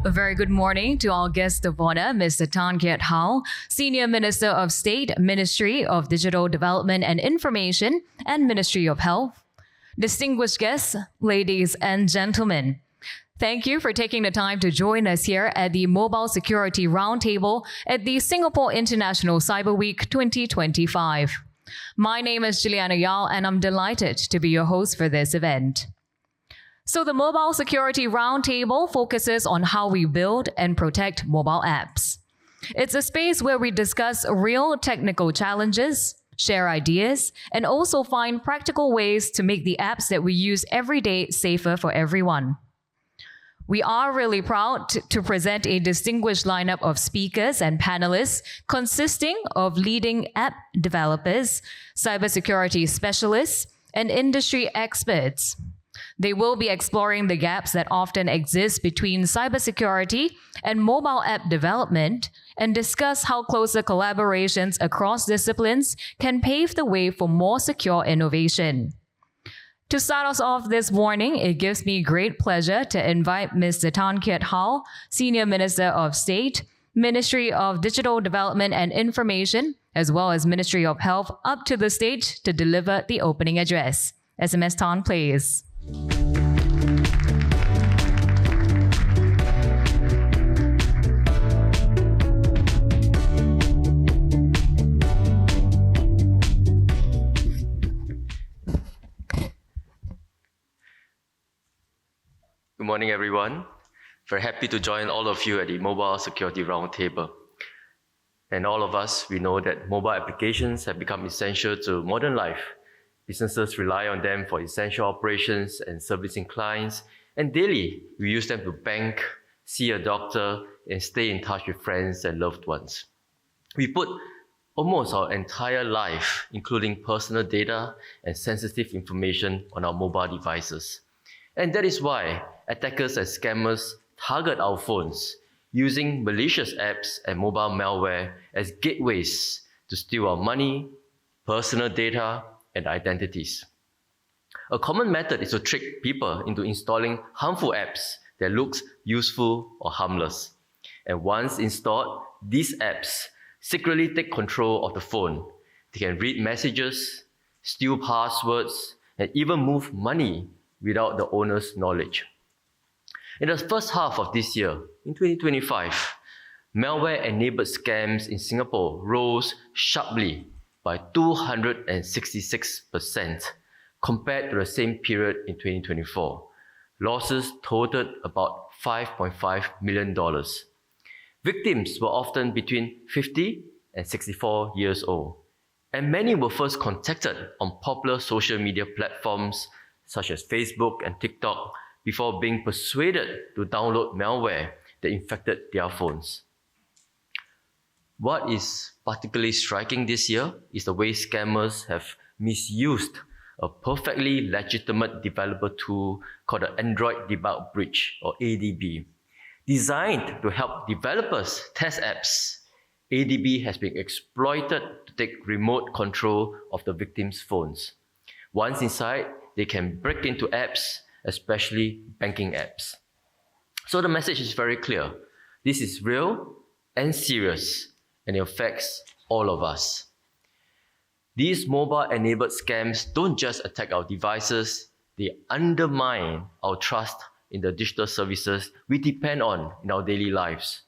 A very good morning to our guest of honor, Mr. Kiat, Senior Minister of State, Ministry of Digital Development and Information, and Ministry of Health. Distinguished guests, ladies and gentlemen, thank you for taking the time to join us here at the Mobile Security Roundtable at the Singapore International Cyber Week 2025. My name is Juliana Yao, and I'm delighted to be your host for this event. So the Mobile Security Roundtable focuses on how we build and protect mobile apps. It's a space where we discuss real technical challenges, share ideas, and also find practical ways to make the apps that we use every day safer for everyone. We are really proud to present a distinguished lineup of speakers and panelists consisting of leading app developers, cybersecurity specialists, and industry experts. They will be exploring the gaps that often exist between cybersecurity and mobile app development and discuss how closer collaborations across disciplines can pave the way for more secure innovation. To start us off this morning, it gives me great pleasure to invite Mr. Kiat, Senior Minister of State, Ministry of Digital Development and Information, as well as Ministry of Health, up to the stage to deliver the opening address. SMS Tan, please. Good morning, everyone. Very happy to join all of you at the Mobile Security Roundtable. And all of us, we know that mobile applications have become essential to modern life. Businesses rely on them for essential operations and servicing clients, and daily we use them to bank, see a doctor, and stay in touch with friends and loved ones. We put almost our entire life, including personal data and sensitive information, on our mobile devices. And that is why attackers and scammers target our phones, using malicious apps and mobile malware as gateways to steal our money, personal data, and identities. A common method is to trick people into installing harmful apps that looks useful or harmless. And once installed, these apps secretly take control of the phone. They can read messages, steal passwords, and even move money without the owner's knowledge. In the first half of this year, in 2025, malware-enabled scams in Singapore rose sharply by 266% compared to the same period in 2024. Losses totaled about $5.5 million. Victims were often between 50 and 64 years old, and many were first contacted on popular social media platforms such as Facebook and TikTok before being persuaded to download malware that infected their phones. What is particularly striking this year is the way scammers have misused a perfectly legitimate developer tool called the Android Debug Bridge, or ADB. Designed to help developers test apps, ADB has been exploited to take remote control of the victims' phones. Once inside, they can break into apps, especially banking apps. So the message is very clear. This is real and serious, and it affects all of us. These mobile-enabled scams don't just attack our devices, they undermine our trust in the digital services we depend on in our daily lives.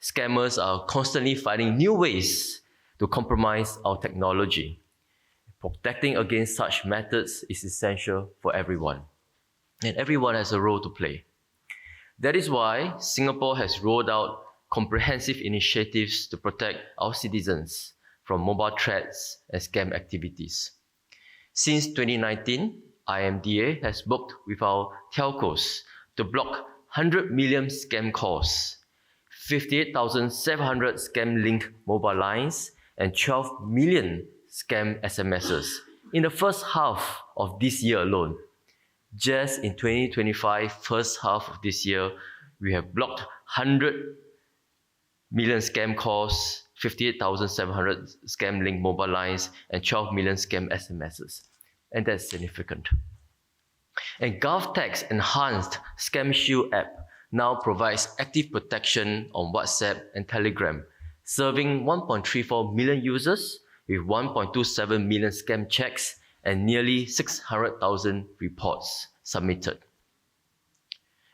Scammers are constantly finding new ways to compromise our technology. Protecting against such methods is essential for everyone, and everyone has a role to play. That is why Singapore has rolled out comprehensive initiatives to protect our citizens from mobile threats and scam activities. Since 2019, IMDA has worked with our telcos to block 100 million scam calls, 58,700 scam-linked mobile lines, and 12 million scam SMSs in the first half of this year alone. Just in 2025, first half of this year, we have blocked 100 million scam calls, 58,700 scam-linked mobile lines, and 12 million scam SMSs. And that's significant. And GovTech's enhanced Scam Shield app now provides active protection on WhatsApp and Telegram, serving 1.34 million users with 1.27 million scam checks and nearly 600,000 reports submitted.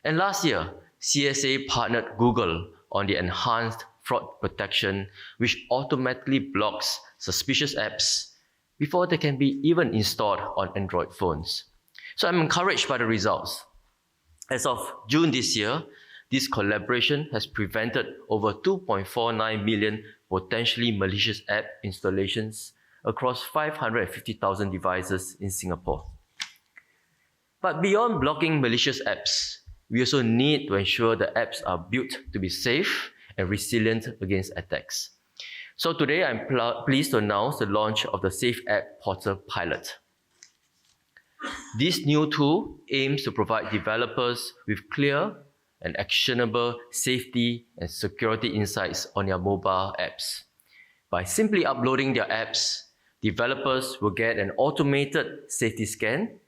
And last year, CSA partnered Google on the enhanced fraud protection, which automatically blocks suspicious apps before they can be even installed on Android phones. So I'm encouraged by the results. As of June this year, this collaboration has prevented over 2.49 million potentially malicious app installations across 550,000 devices in Singapore. But beyond blocking malicious apps, we also need to ensure the apps are built to be safe and resilient against attacks. So today I'm pleased to announce the launch of the Safe App Portal pilot. This new tool aims to provide developers with clear and actionable safety and security insights on their mobile apps. By simply uploading their apps, developers will get an automated safety scan,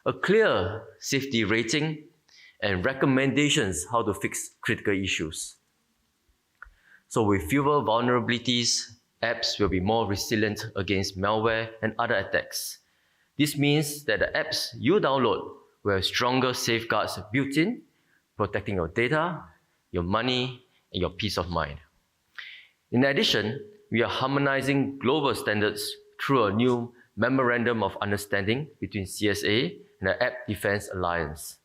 a clear safety rating, and recommendations how to fix critical issues. So with fewer vulnerabilities, apps will be more resilient against malware and other attacks. This means that the apps you download will have stronger safeguards built in, protecting your data, your money, and your peace of mind. In addition, we are harmonizing global standards through a new Memorandum of Understanding between CSA and the App Defense Alliance.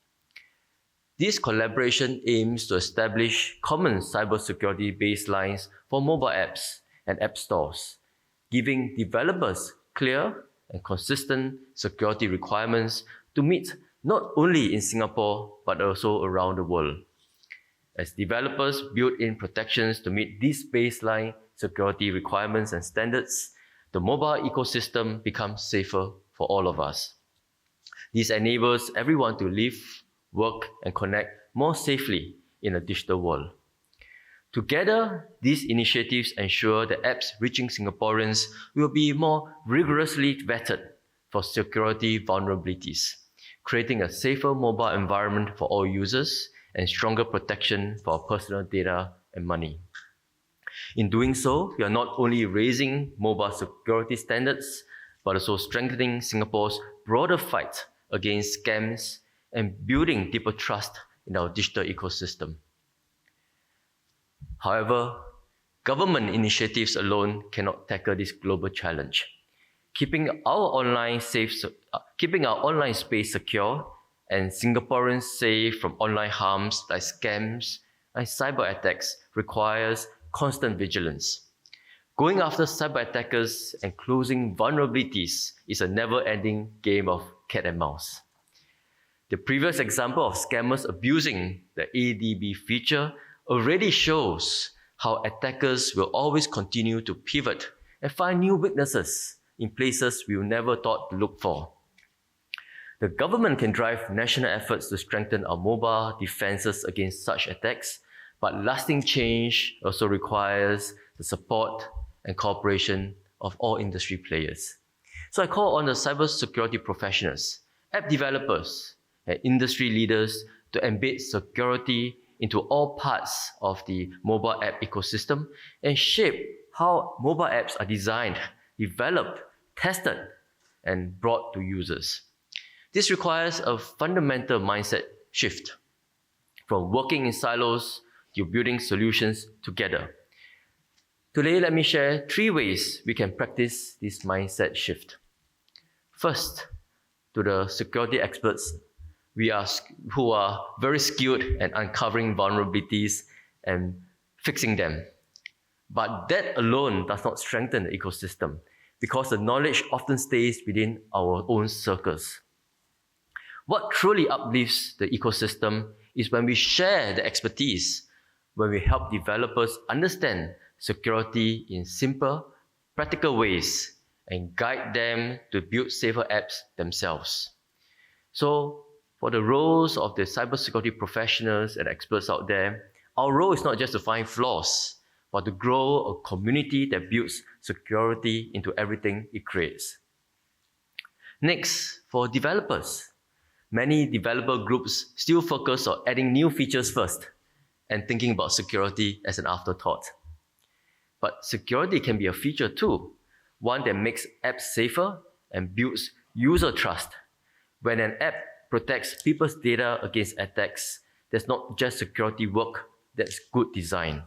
This collaboration aims to establish common cybersecurity baselines for mobile apps and app stores, giving developers clear and consistent security requirements to meet not only in Singapore but also around the world. As developers build in protections to meet these baseline security requirements and standards, the mobile ecosystem becomes safer for all of us. This enables everyone to live, work, and connect more safely in a digital world. Together, these initiatives ensure that apps reaching Singaporeans will be more rigorously vetted for security vulnerabilities, creating a safer mobile environment for all users and stronger protection for our personal data and money. In doing so, we are not only raising mobile security standards, but also strengthening Singapore's broader fight against scams and building deeper trust in our digital ecosystem. However, government initiatives alone cannot tackle this global challenge. Keeping our online space secure and Singaporeans safe from online harms like scams and cyber attacks requires constant vigilance. Going after cyber attackers and closing vulnerabilities is a never-ending game of cat and mouse. The previous example of scammers abusing the ADB feature already shows how attackers will always continue to pivot and find new weaknesses in places we never thought to look for. The government can drive national efforts to strengthen our mobile defenses against such attacks, but lasting change also requires the support and cooperation of all industry players. So I call on the cybersecurity professionals, app developers, and industry leaders to embed security into all parts of the mobile app ecosystem and shape how mobile apps are designed, developed, tested, and brought to users. This requires a fundamental mindset shift from working in silos to building solutions together. Today, let me share 3 ways we can practice this mindset shift. First, to the security experts who are very skilled at uncovering vulnerabilities and fixing them. But that alone does not strengthen the ecosystem because the knowledge often stays within our own circles. What truly uplifts the ecosystem is when we share the expertise, when we help developers understand security in simple, practical ways and guide them to build safer apps themselves. So, for the roles of the cybersecurity professionals and experts out there, our role is not just to find flaws, but to grow a community that builds security into everything it creates. Next, for developers, many developer groups still focus on adding new features first and thinking about security as an afterthought. But security can be a feature too, one that makes apps safer and builds user trust. When an app protects people's data against attacks, that's not just security work, that's good design.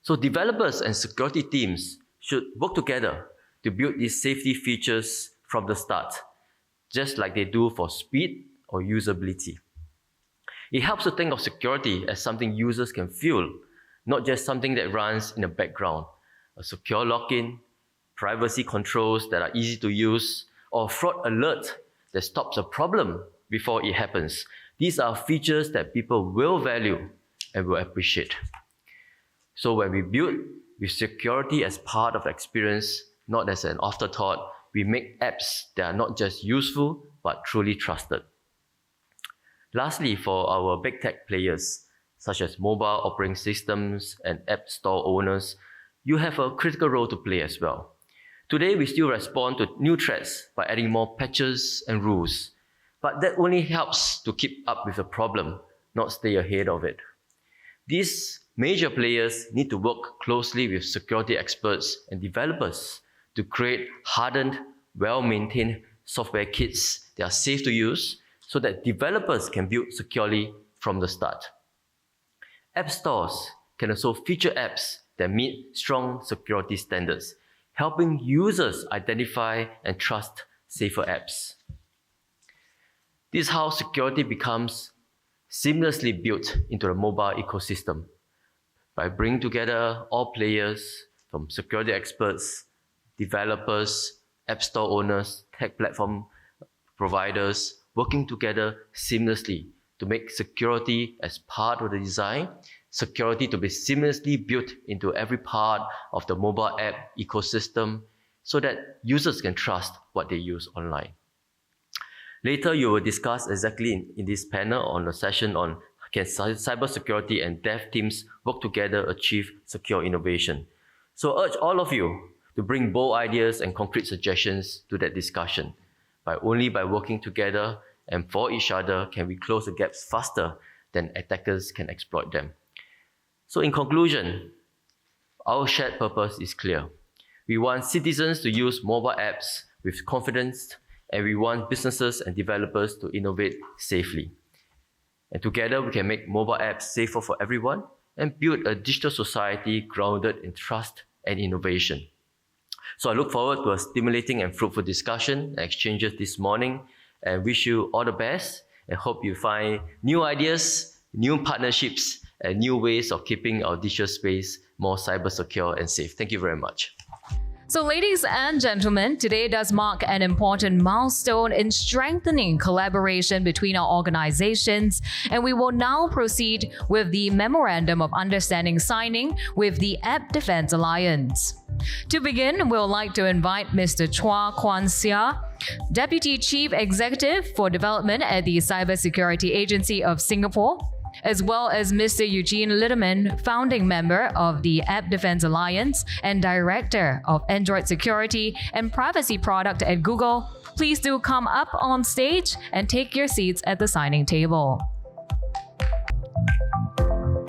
So developers and security teams should work together to build these safety features from the start, just like they do for speed or usability. It helps to think of security as something users can feel, not just something that runs in the background. A secure login, privacy controls that are easy to use, or a fraud alert that stops a problem before it happens. These are features that people will value and will appreciate. So when we build with security as part of the experience, not as an afterthought, we make apps that are not just useful, but truly trusted. Lastly, for our big tech players, such as mobile operating systems and app store owners, you have a critical role to play as well. Today, we still respond to new threats by adding more patches and rules. But that only helps to keep up with the problem, not stay ahead of it. These major players need to work closely with security experts and developers to create hardened, well-maintained software kits that are safe to use so that developers can build securely from the start. App stores can also feature apps that meet strong security standards, helping users identify and trust safer apps. This is how security becomes seamlessly built into the mobile ecosystem by bringing together all players from security experts, developers, app store owners, tech platform providers, working together seamlessly to make security as part of the design, security to be seamlessly built into every part of the mobile app ecosystem so that users can trust what they use online. Later, you will discuss exactly in this panel on a session on can cybersecurity and dev teams work together to achieve secure innovation. So I urge all of you to bring bold ideas and concrete suggestions to that discussion. Only by working together and for each other can we close the gaps faster than attackers can exploit them. So in conclusion, our shared purpose is clear. We want citizens to use mobile apps with confidence, and we want businesses and developers to innovate safely. And together we can make mobile apps safer for everyone and build a digital society grounded in trust and innovation. So I look forward to a stimulating and fruitful discussion and exchanges this morning, and wish you all the best and hope you find new ideas, new partnerships, and new ways of keeping our digital space more cyber secure and safe. Thank you very much. So ladies and gentlemen, today does mark an important milestone in strengthening collaboration between our organizations, and we will now proceed with the Memorandum of Understanding signing with the App Defense Alliance. To begin, we'll like to invite Mr. Chua Kwan Sia, Deputy Chief Executive for Development at the Cybersecurity Agency of Singapore, as well as Mr. Eugene Litterman, founding member of the App Defense Alliance and Director of Android Security and Privacy Product at Google. Please do come up on stage and take your seats at the signing table.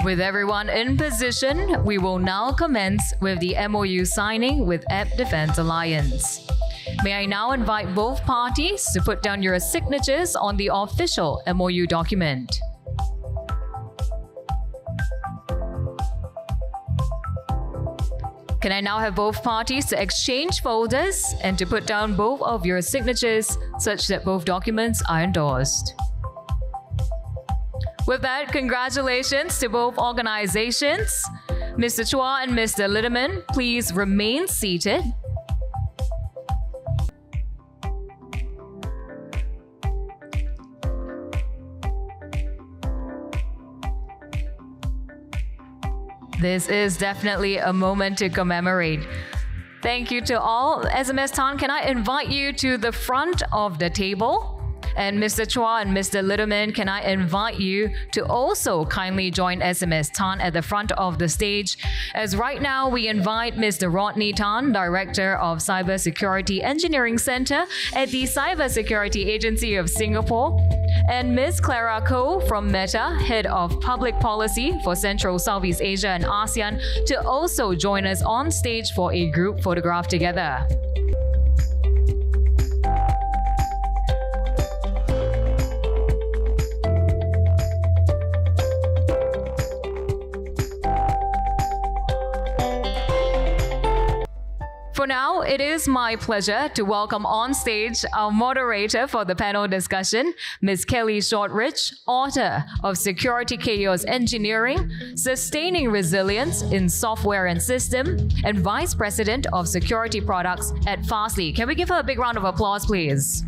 With everyone in position, we will now commence with the MOU signing with App Defense Alliance. May I now invite both parties to put down your signatures on the official MOU document. Can I now have both parties to exchange folders and to put down both of your signatures such that both documents are endorsed. With that, congratulations to both organizations. Mr. Chua and Mr. Litterman, please remain seated. This is definitely a moment to commemorate. Thank you to all. SMS Tan, can I invite you to the front of the table? And Mr. Chua and Mr. Litterman, can I invite you to also kindly join SMS Tan at the front of the stage, as right now we invite Mr. Rodney Tan, Director of Cybersecurity Engineering Center at the Cybersecurity Agency of Singapore, and Ms. Clara Koh from Meta, Head of Public Policy for Central Southeast Asia and ASEAN, to also join us on stage for a group photograph together. For now, it is my pleasure to welcome on stage our moderator for the panel discussion, Ms. Kelly Shortridge, author of Security Chaos Engineering, Sustaining Resilience in Software and System, and Vice President of Security Products at Fastly. Can we give her a big round of applause, please?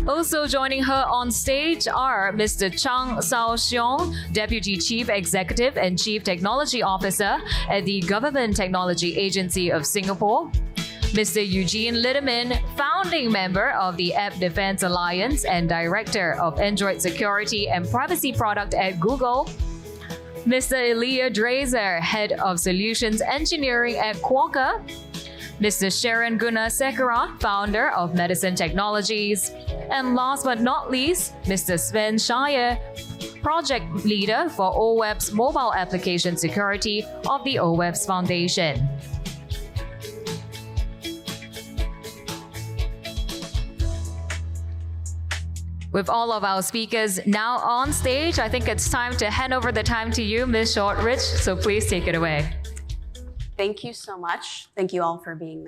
Also joining her on stage are Mr. Chang Sao-Xiong, Deputy Chief Executive and Chief Technology Officer at the Government Technology Agency of Singapore, Mr. Eugene Litterman, founding member of the App Defense Alliance and Director of Android Security and Privacy Product at Google, Mr. Elia Drazer, Head of Solutions Engineering at Quokka, Mr. Sharon Gunnar-Sekera, founder of Medicine Technologies, and last but not least, Mr. Sven Schreier, project leader for OWeb's mobile application security of the OWeb's Foundation. With all of our speakers now on stage, I think it's time to hand over the time to you, Ms. Shortridge, so please take it away. Thank you so much. Thank you all for being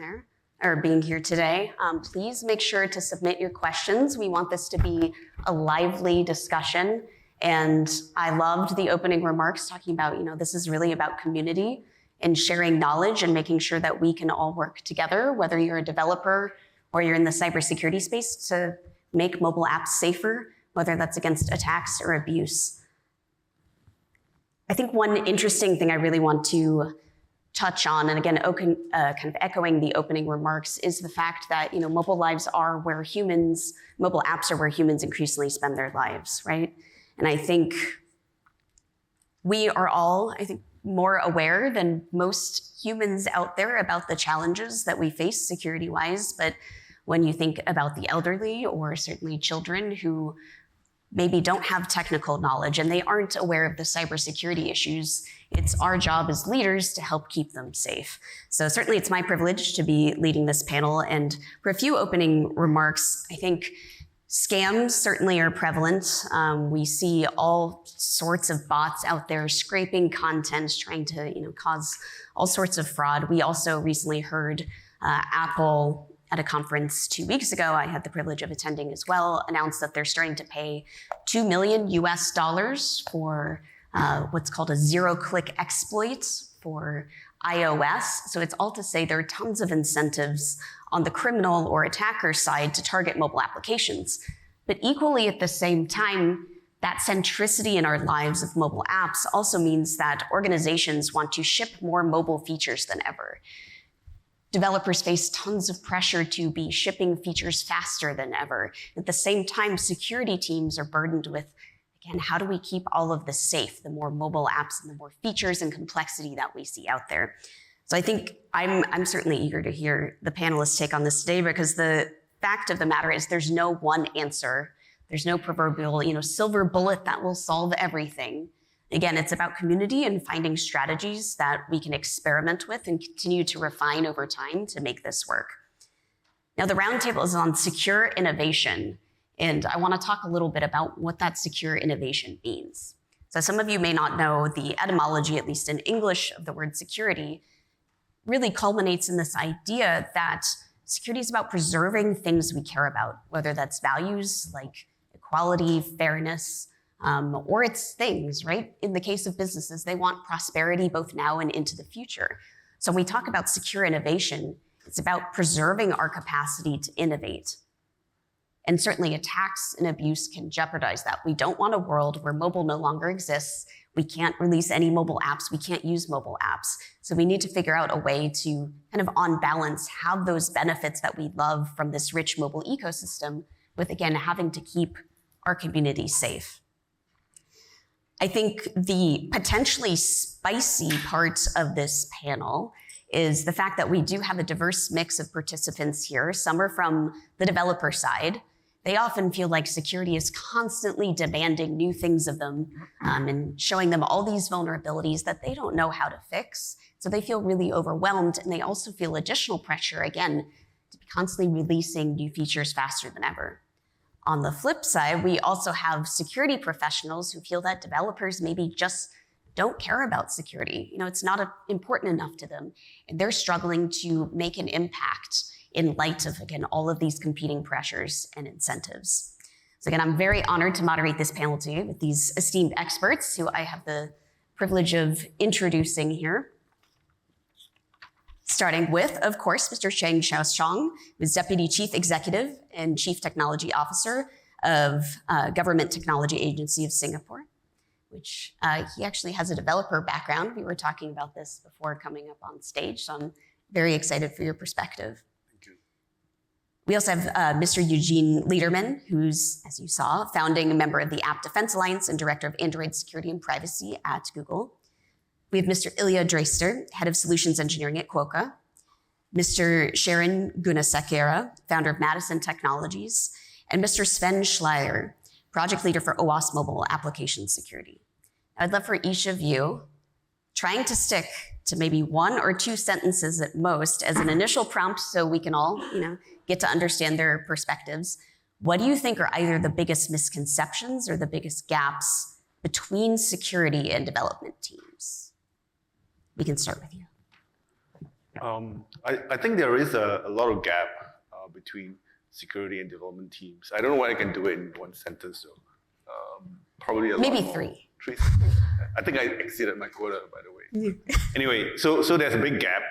here today. Please make sure to submit your questions. We want this to be a lively discussion. And I loved the opening remarks talking about, this is really about community and sharing knowledge and making sure that we can all work together, whether you're a developer or you're in the cybersecurity space, to make mobile apps safer, whether that's against attacks or abuse. I think one interesting thing I really want to touch on, and again, kind of echoing the opening remarks, is the fact that mobile apps are where humans increasingly spend their lives, right? And I think we are all, more aware than most humans out there about the challenges that we face security-wise. But when you think about the elderly or certainly children who maybe don't have technical knowledge and they aren't aware of the cybersecurity issues, it's our job as leaders to help keep them safe. So certainly it's my privilege to be leading this panel. And for a few opening remarks, I think scams certainly are prevalent. We see all sorts of bots out there scraping content, trying to cause all sorts of fraud. We also recently heard Apple, at a conference 2 weeks ago, I had the privilege of attending as well, announced that they're starting to pay $2 million for what's called a zero-click exploit for iOS. So it's all to say there are tons of incentives on the criminal or attacker side to target mobile applications. But equally at the same time, that centricity in our lives of mobile apps also means that organizations want to ship more mobile features than ever. Developers face tons of pressure to be shipping features faster than ever. At the same time, security teams are burdened with, again, how do we keep all of this safe, the more mobile apps and the more features and complexity that we see out there. So I think I'm certainly eager to hear the panelists' take on this today, because the fact of the matter is there's no one answer. There's no proverbial, silver bullet that will solve everything. Again, it's about community and finding strategies that we can experiment with and continue to refine over time to make this work. Now, the roundtable is on secure innovation, and I want to talk a little bit about what that secure innovation means. So some of you may not know the etymology, at least in English, of the word security really culminates in this idea that security is about preserving things we care about, whether that's values like equality, fairness, or it's things, right? In the case of businesses, they want prosperity both now and into the future. So when we talk about secure innovation, it's about preserving our capacity to innovate. And certainly attacks and abuse can jeopardize that. We don't want a world where mobile no longer exists. We can't release any mobile apps. We can't use mobile apps. So we need to figure out a way to kind of on balance have those benefits that we love from this rich mobile ecosystem with, again, having to keep our community safe. I think the potentially spicy part of this panel is the fact that we do have a diverse mix of participants here. Some are from the developer side. They often feel like security is constantly demanding new things of them and showing them all these vulnerabilities that they don't know how to fix. So they feel really overwhelmed, and they also feel additional pressure, again, to be constantly releasing new features faster than ever. On the flip side, we also have security professionals who feel that developers maybe just don't care about security. It's not important enough to them, and they're struggling to make an impact in light of, again, all of these competing pressures and incentives. So again, I'm very honored to moderate this panel today with these esteemed experts who I have the privilege of introducing here. Starting with, of course, Mr. Cheng Xiaoshang, who is Deputy Chief Executive and Chief Technology Officer of Government Technology Agency of Singapore, which he actually has a developer background. We were talking about this before coming up on stage, so I'm very excited for your perspective. We also have Mr. Eugene Lederman, who's, as you saw, founding member of the App Defense Alliance and Director of Android Security and Privacy at Google. We have Mr. Ilya Dreister, Head of Solutions Engineering at Quokka. Mr. Sharon Gunasekera, founder of Madison Technologies. And Mr. Sven Schleier, Project Leader for OWASP Mobile Application Security. I'd love for each of you trying to stick to maybe 1 or 2 sentences at most as an initial prompt so we can all, get to understand their perspectives. What do you think are either the biggest misconceptions or the biggest gaps between security and development teams? We can start with you. I think there is a lot of gap between security and development teams. I don't know why I can do it in 1 sentence though. Probably a maybe lot more. 3. 3 sentences. I think I exceeded my quota, by the way. Anyway, so there's a big gap.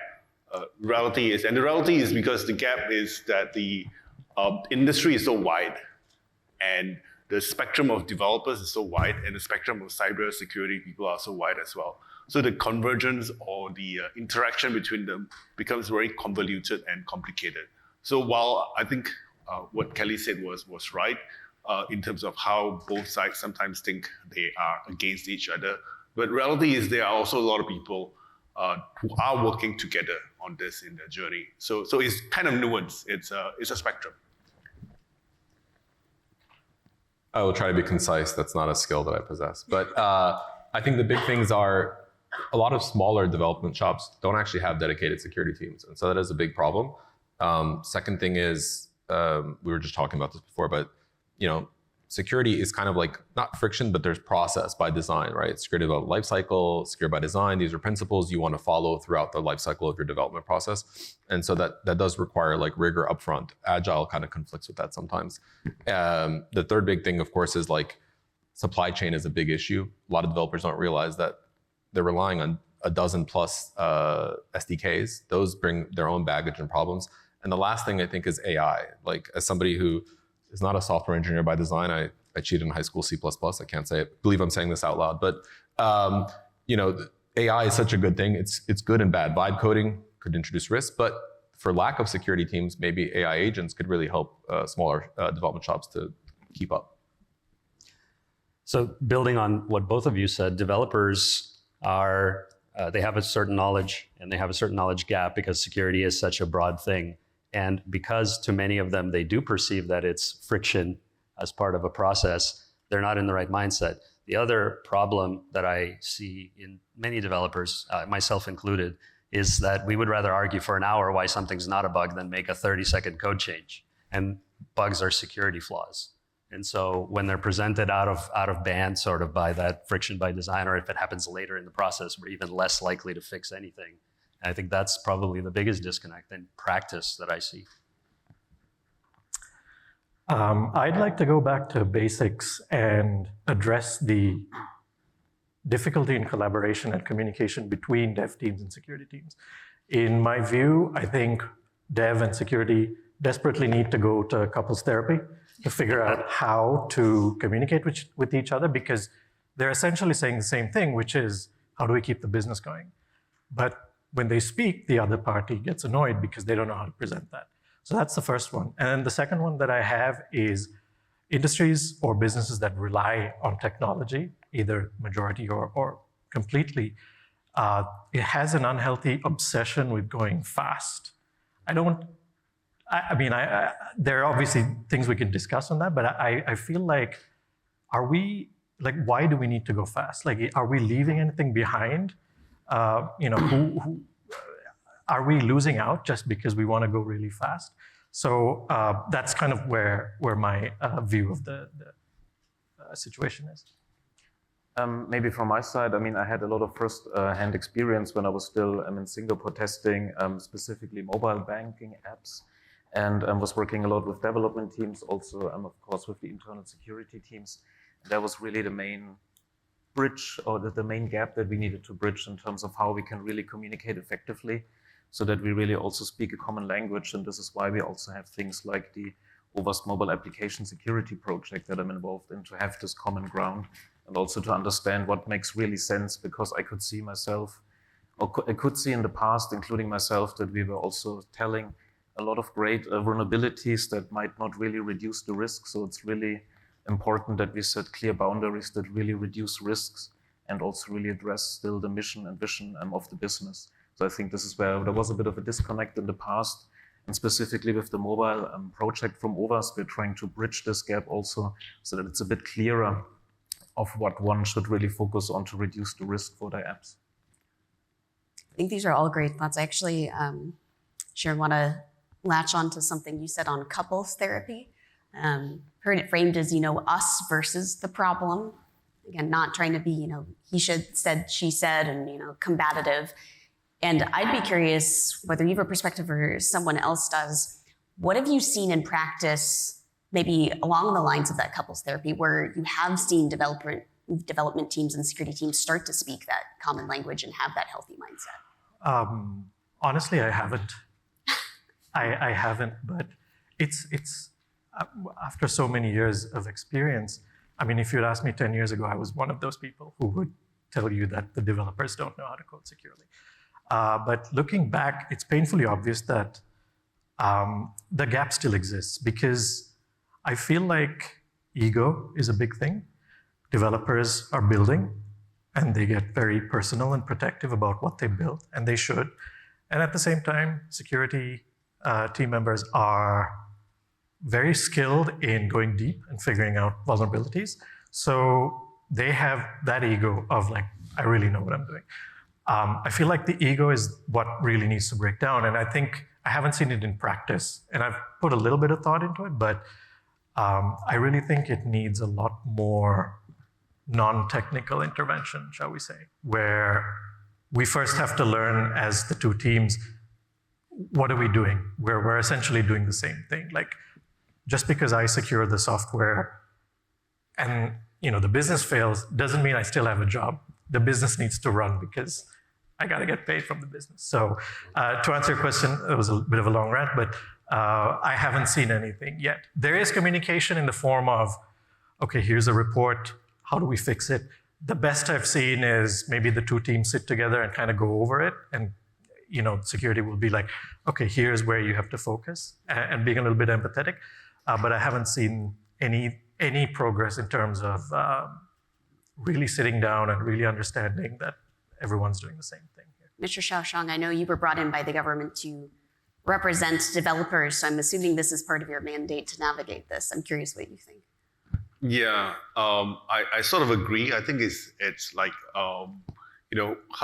Reality is, and the reality is because the gap is that the industry is so wide, and the spectrum of developers is so wide, and the spectrum of cybersecurity people are so wide as well. So the convergence or the interaction between them becomes very convoluted and complicated. So while I think what Kelly said was right in terms of how both sides sometimes think they are against each other, but reality is there are also a lot of people who are working together on this in their journey. So it's kind of nuanced. It's a spectrum. I will try to be concise. That's not a skill that I possess. But I think the big things are a lot of smaller development shops don't actually have dedicated security teams. And so that is a big problem. Second thing is, we were just talking about this before, but security is kind of like not friction, but there's process by design, right? Security about life cycle, secure by design. These are principles you want to follow throughout the life cycle of your development process. And so that does require like rigor upfront. Agile kind of conflicts with that sometimes. The third big thing, of course, is like supply chain is a big issue. A lot of developers don't realize that they're relying on a dozen plus SDKs. Those bring their own baggage and problems. And the last thing I think is AI. Like as somebody who is not a software engineer by design. I cheated in high school C++. I can't believe I'm saying this out loud, but AI is such a good thing. It's good and bad. Vibe coding could introduce risk, but for lack of security teams, maybe AI agents could really help smaller development shops to keep up. So building on what both of you said, developers are, they have a certain knowledge and they have a certain knowledge gap because security is such a broad thing. And because to many of them, they do perceive that it's friction as part of a process, they're not in the right mindset. The other problem that I see in many developers, myself included, is that we would rather argue for an hour why something's not a bug than make a 30-second code change. And bugs are security flaws. And so when they're presented out of band sort of by that friction by design, or if it happens later in the process, we're even less likely to fix anything. I think that's probably the biggest disconnect in practice that I see. I'd like to go back to basics and address the difficulty in collaboration and communication between dev teams and security teams. In my view, I think dev and security desperately need to go to couples therapy to figure out how to communicate with each other, because they're essentially saying the same thing, which is, how do we keep the business going? But when they speak, the other party gets annoyed because they don't know how to present that. So that's the first one. And then the second one that I have is industries or businesses that rely on technology, either majority or completely. It has an unhealthy obsession with going fast. There are obviously things we can discuss on that, but I feel like, why do we need to go fast? Like, are we leaving anything behind? Are we losing out just because we want to go really fast? So that's kind of where my view of the situation is. Maybe from my side, I had a lot of first-hand experience when I was still in Singapore testing specifically mobile banking apps, and was working a lot with development teams, also of course with the internal security teams. That was really the main bridge, or the main gap that we needed to bridge in terms of how we can really communicate effectively, so that we really also speak a common language. And this is why we also have things like the OWASP Mobile Application Security project that I'm involved in, to have this common ground and also to understand what makes really sense, because I could see myself, or I could see in the past, including myself, that we were also telling a lot of great vulnerabilities that might not really reduce the risk. So it's really important that we set clear boundaries that really reduce risks and also really address still the mission and vision of the business. So I think this is where there was a bit of a disconnect in the past, and specifically with the mobile project from OWASP, we're trying to bridge this gap also, so that it's a bit clearer of what one should really focus on to reduce the risk for their apps. I think these are all great thoughts. I actually, Sharon, want to latch on to something you said on couples therapy. Heard it framed as, us versus the problem. Again, not trying to be, he said, she said, and, combative. And I'd be curious whether you have a perspective or someone else does. What have you seen in practice, maybe along the lines of that couples therapy, where you have seen development teams and security teams start to speak that common language and have that healthy mindset? Honestly, I haven't. I haven't, but it's after so many years of experience. If you'd asked me 10 years ago, I was one of those people who would tell you that the developers don't know how to code securely. But looking back, it's painfully obvious that the gap still exists, because I feel like ego is a big thing. Developers are building, and they get very personal and protective about what they build, and they should. And at the same time, security team members are very skilled in going deep and figuring out vulnerabilities. So they have that ego of I really know what I'm doing. I feel like the ego is what really needs to break down. And I think I haven't seen it in practice, and I've put a little bit of thought into it, but I really think it needs a lot more non-technical intervention, shall we say, where we first have to learn as the two teams, what are we doing? We're essentially doing the same thing. Just because I secure the software and the business fails doesn't mean I still have a job. The business needs to run because I got to get paid from the business. So to answer your question, it was a bit of a long rant, but I haven't seen anything yet. There is communication in the form of, okay, here's a report. How do we fix it? The best I've seen is maybe the two teams sit together and kind of go over it, and security will be like, okay, here's where you have to focus, and being a little bit empathetic. But I haven't seen any progress in terms of really sitting down and really understanding that everyone's doing the same thing here. Mr. Xiaoshang, I know you were brought in by the government to represent developers, so I'm assuming this is part of your mandate to navigate this. I'm curious what you think. Yeah, I sort of agree. I think it's like, how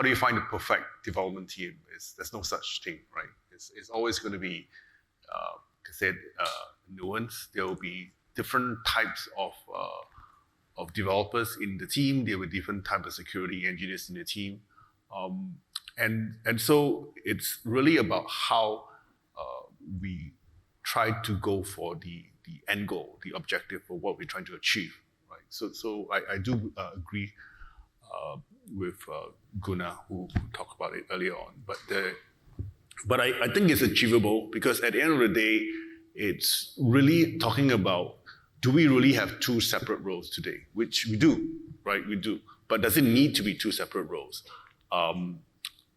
do you find the perfect development team? There's no such thing, right? It's always going to be, nuance. There will be different types of developers in the team. There will be different types of security engineers in the team. And so it's really about how we try to go for the end goal, the objective for what we're trying to achieve, right? So I do agree with Gunnar, who talked about it earlier on. But I think it's achievable, because at the end of the day, it's really talking about do we really have two separate roles today? Which we do, right? We do. But does it need to be two separate roles?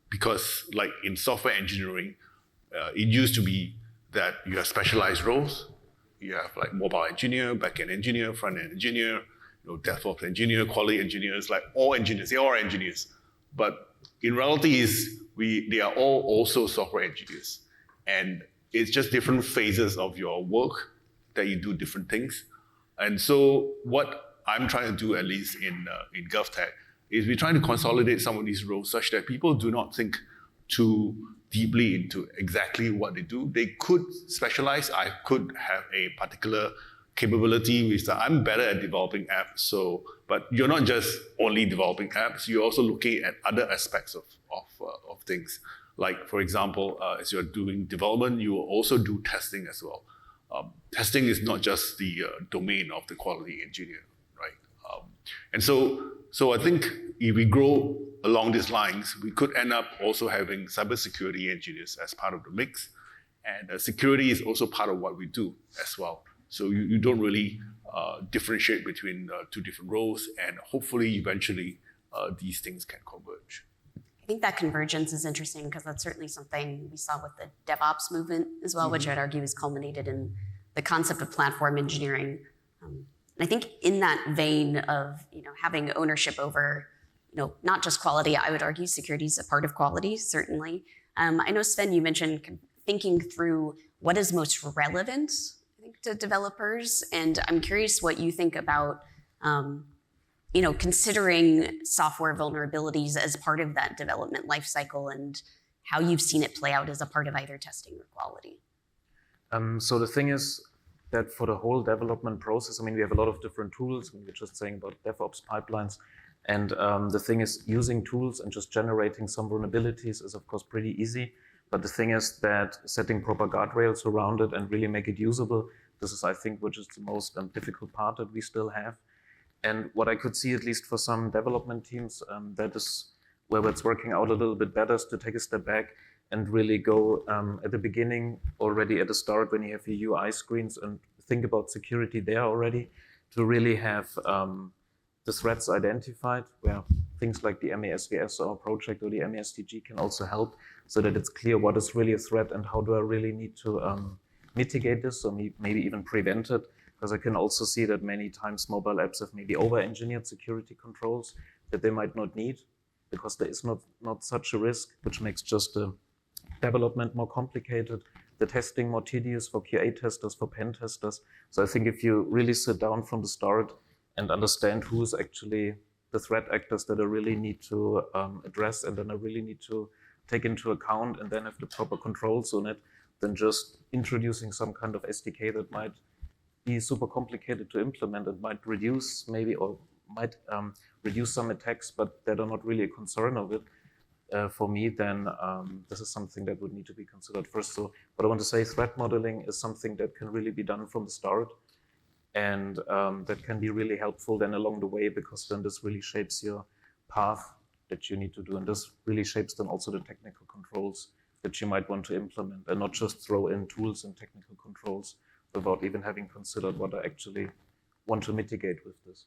Because like in software engineering, it used to be that you have specialized roles. You have like mobile engineer, backend engineer, front-end engineer, DevOps engineer, quality engineers, like all engineers, they are engineers. But in reality they are all also software engineers. And it's just different phases of your work that you do different things. And so what I'm trying to do, at least in GovTech, is we're trying to consolidate some of these roles such that people do not think too deeply into exactly what they do. They could specialize. I could have a particular capability which I'm better at developing apps. But you're not just only developing apps. You're also looking at other aspects of things. Like, for example, as you're doing development, you will also do testing as well. Testing is not just the domain of the quality engineer, right? And so I think if we grow along these lines, we could end up also having cybersecurity engineers as part of the mix. And security is also part of what we do as well. So you don't really differentiate between two different roles, and hopefully eventually these things can converge. I think that convergence is interesting because that's certainly something we saw with the DevOps movement as well, which I'd argue is culminated in the concept of platform engineering. And I think in that vein of having ownership over not just quality, I would argue security is a part of quality, certainly. I know, Sven, you mentioned thinking through what is most relevant, I think, to developers. And I'm curious what you think about considering software vulnerabilities as part of that development lifecycle and how you've seen it play out as a part of either testing or quality. So the thing is that for the whole development process, we have a lot of different tools. We were just saying about DevOps pipelines. And the thing is, using tools and just generating some vulnerabilities is, of course, pretty easy. But the thing is that setting proper guardrails around it and really make it usable, this is, I think, which is the most difficult part that we still have. And what I could see, at least for some development teams, that is where it's working out a little bit better, is to take a step back and really go at the beginning, already at the start, when you have your UI screens, and think about security there already, to really have the threats identified, where things like the MASVS or project or the MASTG can also help, so that it's clear what is really a threat and how do I really need to mitigate this, or maybe even prevent it. Because I can also see that many times mobile apps have maybe over-engineered security controls that they might not need, because there is not such a risk, which makes just the development more complicated, the testing more tedious for QA testers, for pen testers. So I think if you really sit down from the start and understand who's actually the threat actors that I really need to address, and then I really need to take into account, and then have the proper controls on it, then just introducing some kind of SDK that might be super complicated to implement. It might reduce reduce some attacks, but that are not really a concern of it for me, then this is something that would need to be considered first. So what I want to say, threat modeling is something that can really be done from the start, and that can be really helpful then along the way, because then this really shapes your path that you need to do, and this really shapes then also the technical controls that you might want to implement, and not just throw in tools and technical controls without even having considered what I actually want to mitigate with this.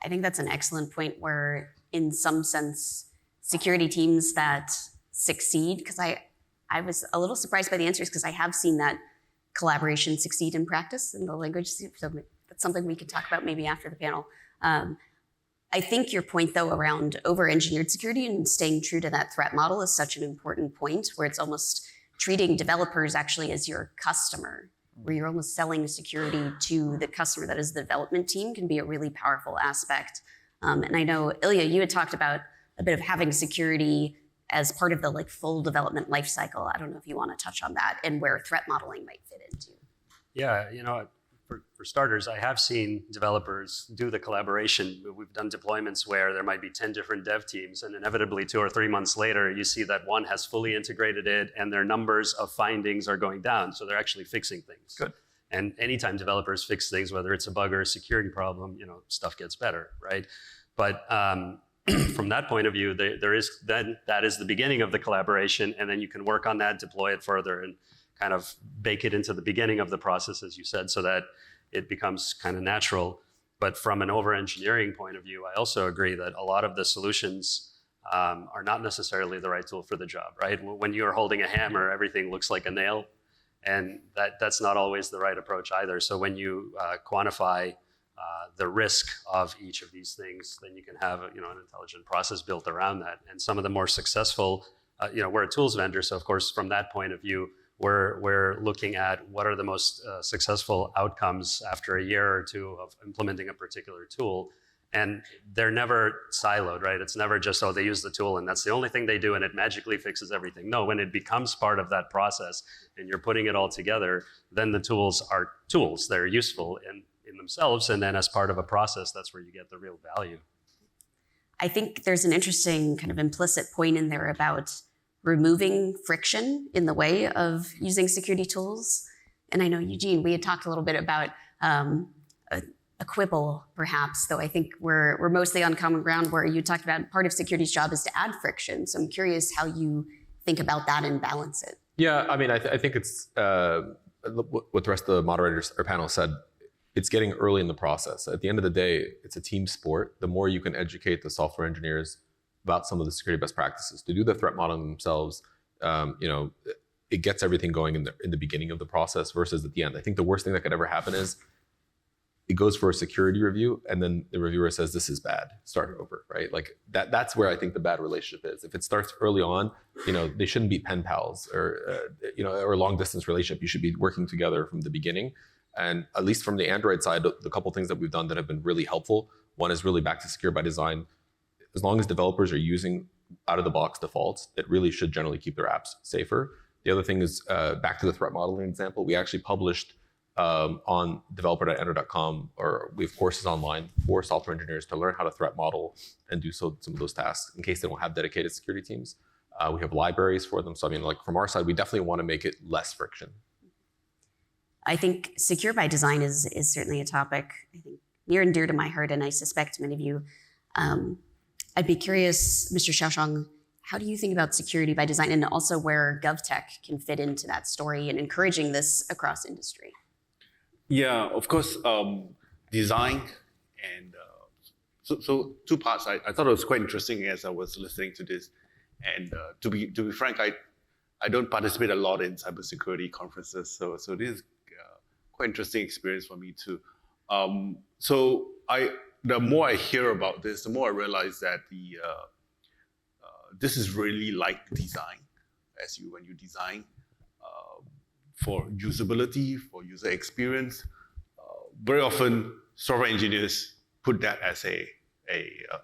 I think that's an excellent point, where in some sense, security teams that succeed, because I was a little surprised by the answers, because I have seen that collaboration succeed in practice in the language. So that's something we could talk about maybe after the panel. I think your point, though, around over-engineered security and staying true to that threat model is such an important point, where it's almost treating developers actually as your customer, where you're almost selling security to the customer that is the development team, can be a really powerful aspect. And I know, Ilya, you had talked about a bit of having security as part of the full development lifecycle. I don't know if you want to touch on that and where threat modeling might fit into. Yeah, for starters, I have seen developers do the collaboration. We've done deployments where there might be 10 different dev teams, and inevitably 2 or 3 months later, you see that one has fully integrated it and their numbers of findings are going down. So they're actually fixing things. Good. And anytime developers fix things, whether it's a bug or a security problem, stuff gets better, right? But from that point of view, that is the beginning of the collaboration, and then you can work on that, deploy it further, and kind of bake it into the beginning of the process, as you said, so that it becomes kind of natural. But from an over-engineering point of view, I also agree that a lot of the solutions are not necessarily the right tool for the job, right? When you're holding a hammer, everything looks like a nail, and that's not always the right approach either. So when you quantify the risk of each of these things, then you can have an intelligent process built around that. And some of the more successful, we're a tools vendor, so of course from that point of view, we're looking at what are the most successful outcomes after a year or two of implementing a particular tool. And they're never siloed, right? It's never just, they use the tool and that's the only thing they do and it magically fixes everything. No, when it becomes part of that process and you're putting it all together, then the tools are tools. They're useful in themselves. And then as part of a process, that's where you get the real value. I think there's an interesting kind of implicit point in there about removing friction in the way of using security tools. And I know, Eugene, we had talked a little bit about a quibble, perhaps, though I think we're mostly on common ground where you talked about part of security's job is to add friction. So I'm curious how you think about that and balance it. Yeah, I mean, I think it's what the rest of the moderators or panel said. It's getting early in the process. At the end of the day, it's a team sport. The more you can educate the software engineers about some of the security best practices to do the threat modeling themselves, it gets everything going in the beginning of the process versus at the end. I think the worst thing that could ever happen is it goes for a security review and then the reviewer says, this is bad, start over, right? Like that's where I think the bad relationship is. If it starts early on, they shouldn't be pen pals or a long distance relationship. You should be working together from the beginning. And at least from the Android side, the couple things that we've done that have been really helpful, one is really back to secure by design. As long as developers are using out of the box defaults, it really should generally keep their apps safer. The other thing is back to the threat modeling example, we actually published on developer.endo.com, or we have courses online for software engineers to learn how to threat model and do some of those tasks in case they don't have dedicated security teams. We have libraries for them. So I mean, like from our side, we definitely want to make it less friction. I think secure by design is certainly a topic I think near and dear to my heart, and I suspect many of you. I'd be curious, Mr. Xiaoshang, how do you think about security by design and also where GovTech can fit into that story and encouraging this across industry? Yeah, of course, design and so two parts. I thought it was quite interesting as I was listening to this. And to be frank, I don't participate a lot in cybersecurity conferences, so this is quite interesting experience for me too. The more I hear about this, the more I realize that this is really like design. When you design for usability, for user experience, very often software engineers put that as a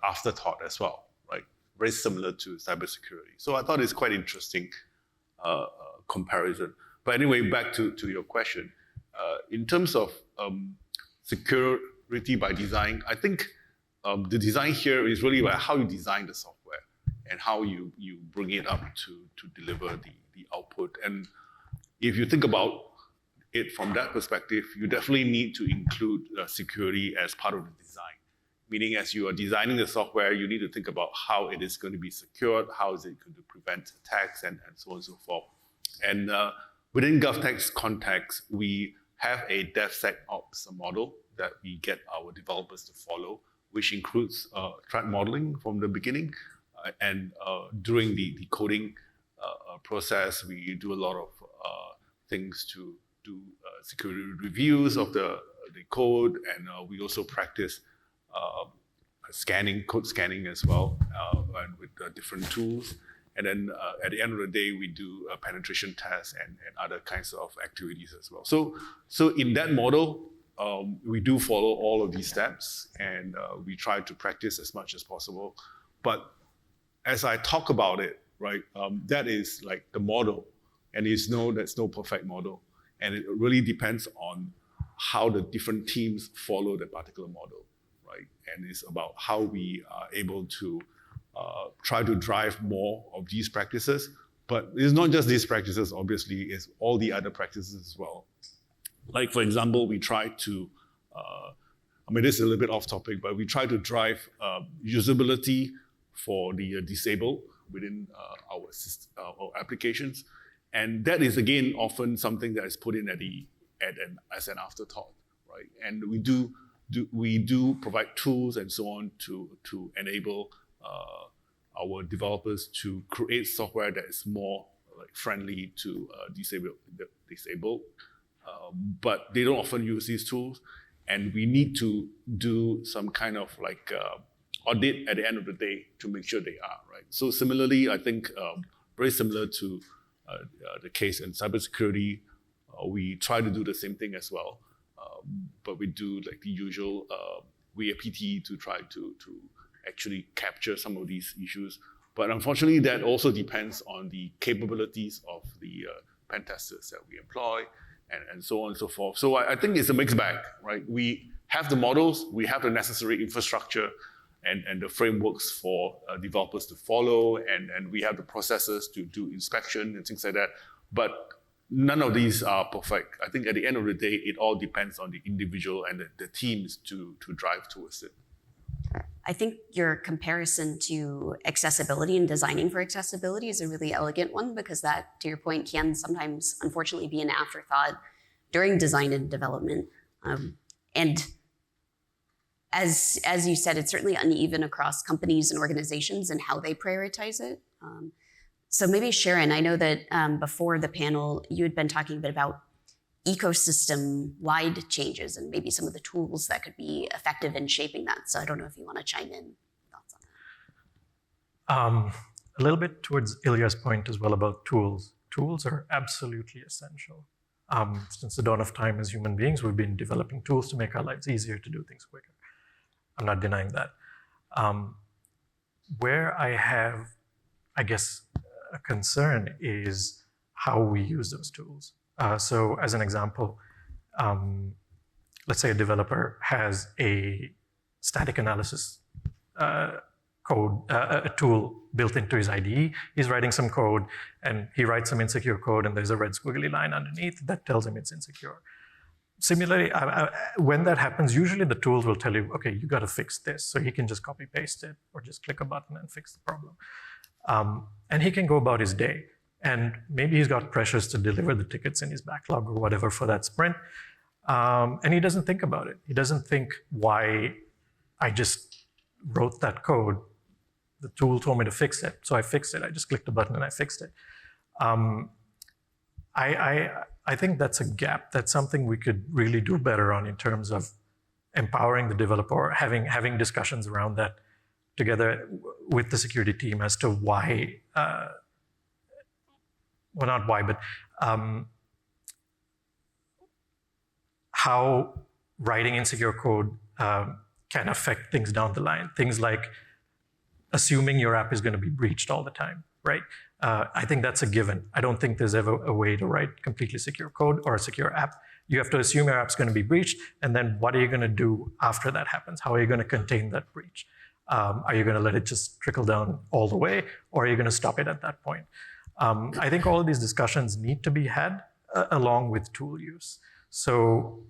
afterthought as well, right? Very similar to cybersecurity. So I thought it's quite interesting comparison. But anyway, back to your question. In terms of security by design, I think the design here is really about how you design the software and how you bring it up to deliver the output. And if you think about it from that perspective, you definitely need to include security as part of the design. Meaning as you are designing the software, you need to think about how it is going to be secured, how is it going to prevent attacks, and so on and so forth. And within GovTech's context, we have a DevSecOps model that we get our developers to follow, which includes threat modeling from the beginning. And during the coding process, we do a lot of things to do security reviews of the code, and we also practice code scanning as well, and with different tools. And then at the end of the day, we do penetration tests and other kinds of activities as well. So in that model, we do follow all of these steps, and we try to practice as much as possible. But as I talk about it, right, that is like the model, and there's no perfect model, and it really depends on how the different teams follow the particular model, right? And it's about how we are able to try to drive more of these practices. But it's not just these practices, obviously, it's all the other practices as well. Like, for example, we try to, this is a little bit off topic, but we try to drive usability for the disabled within our applications. And that is, again, often something that is put in as an afterthought, right? And we do provide tools and so on to enable our developers to create software that is more friendly to disabled. But they don't often use these tools, and we need to do some kind of audit at the end of the day to make sure they are, right? So similarly, I think very similar to the case in cybersecurity, we try to do the same thing as well, but we do the usual VAPT to try to actually capture some of these issues. But unfortunately, that also depends on the capabilities of the pen testers that we employ, and so on and so forth. So I think it's a mixed bag, right? We have the models, we have the necessary infrastructure and the frameworks for developers to follow, and we have the processes to do inspection and things like that. But none of these are perfect. I think at the end of the day, it all depends on the individual and the teams to drive towards it. I think your comparison to accessibility and designing for accessibility is a really elegant one, because that, to your point, can sometimes unfortunately be an afterthought during design and development. And as you said, it's certainly uneven across companies and organizations and how they prioritize it. So maybe Sharon, I know that before the panel, you had been talking a bit about ecosystem-wide changes and maybe some of the tools that could be effective in shaping that. So I don't know if you want to chime in. Thoughts on that? A little bit towards Ilya's point as well about tools. Tools are absolutely essential. Since the dawn of time as human beings, we've been developing tools to make our lives easier, to do things quicker. I'm not denying that. Where I have, I guess, a concern is how we use those tools. So as an example, let's say a developer has a static analysis code, a tool built into his IDE. He's writing some code and he writes some insecure code, and there's a red squiggly line underneath that tells him it's insecure. Similarly, when that happens, usually the tools will tell you, okay, you got to fix this. So he can just copy paste it or just click a button and fix the problem. And he can go about his day. And maybe he's got pressures to deliver the tickets in his backlog or whatever for that sprint. And he doesn't think about it. He doesn't think why I just wrote that code. The tool told me to fix it, so I fixed it. I just clicked a button and I fixed it. I think that's a gap. That's something we could really do better on in terms of empowering the developer, having discussions around that together with the security team as to why, well, not why, but how writing insecure code can affect things down the line. Things like assuming your app is going to be breached all the time, right? I think that's a given. I don't think there's ever a way to write completely secure code or a secure app. You have to assume your app's going to be breached, and then what are you going to do after that happens? How are you going to contain that breach? Are you going to let it just trickle down all the way, or are you going to stop it at that point? I think all of these discussions need to be had along with tool use. So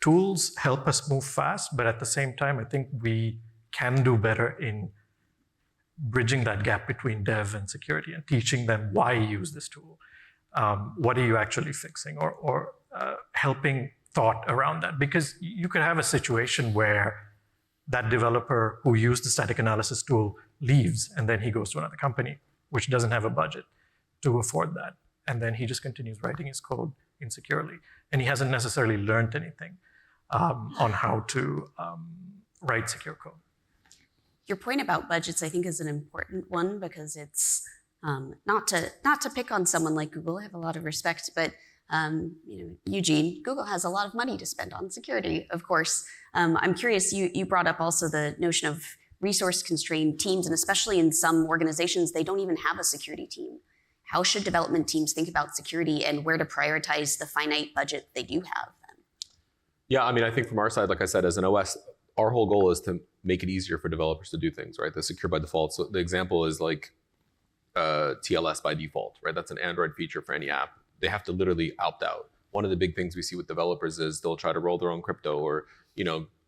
tools help us move fast, but at the same time, I think we can do better in bridging that gap between dev and security and teaching them why you use this tool. What are you actually fixing, or helping thought around that? Because you could have a situation where that developer who used the static analysis tool leaves, and then he goes to another company which doesn't have a budget to afford that. And then he just continues writing his code insecurely. And he hasn't necessarily learned anything on how to write secure code. Your point about budgets, I think, is an important one, because it's not to pick on someone like Google. I have a lot of respect, but Eugene, Google has a lot of money to spend on security, of course. I'm curious, you brought up also the notion of resource-constrained teams, and especially in some organizations, they don't even have a security team. How should development teams think about security, and where to prioritize the finite budget they do have then? Yeah, I mean, I think from our side, like I said, as an OS, our whole goal is to make it easier for developers to do things, right? The secure by default. So the example is like TLS by default, right? That's an Android feature for any app. They have to literally opt out. One of the big things we see with developers is they'll try to roll their own crypto, or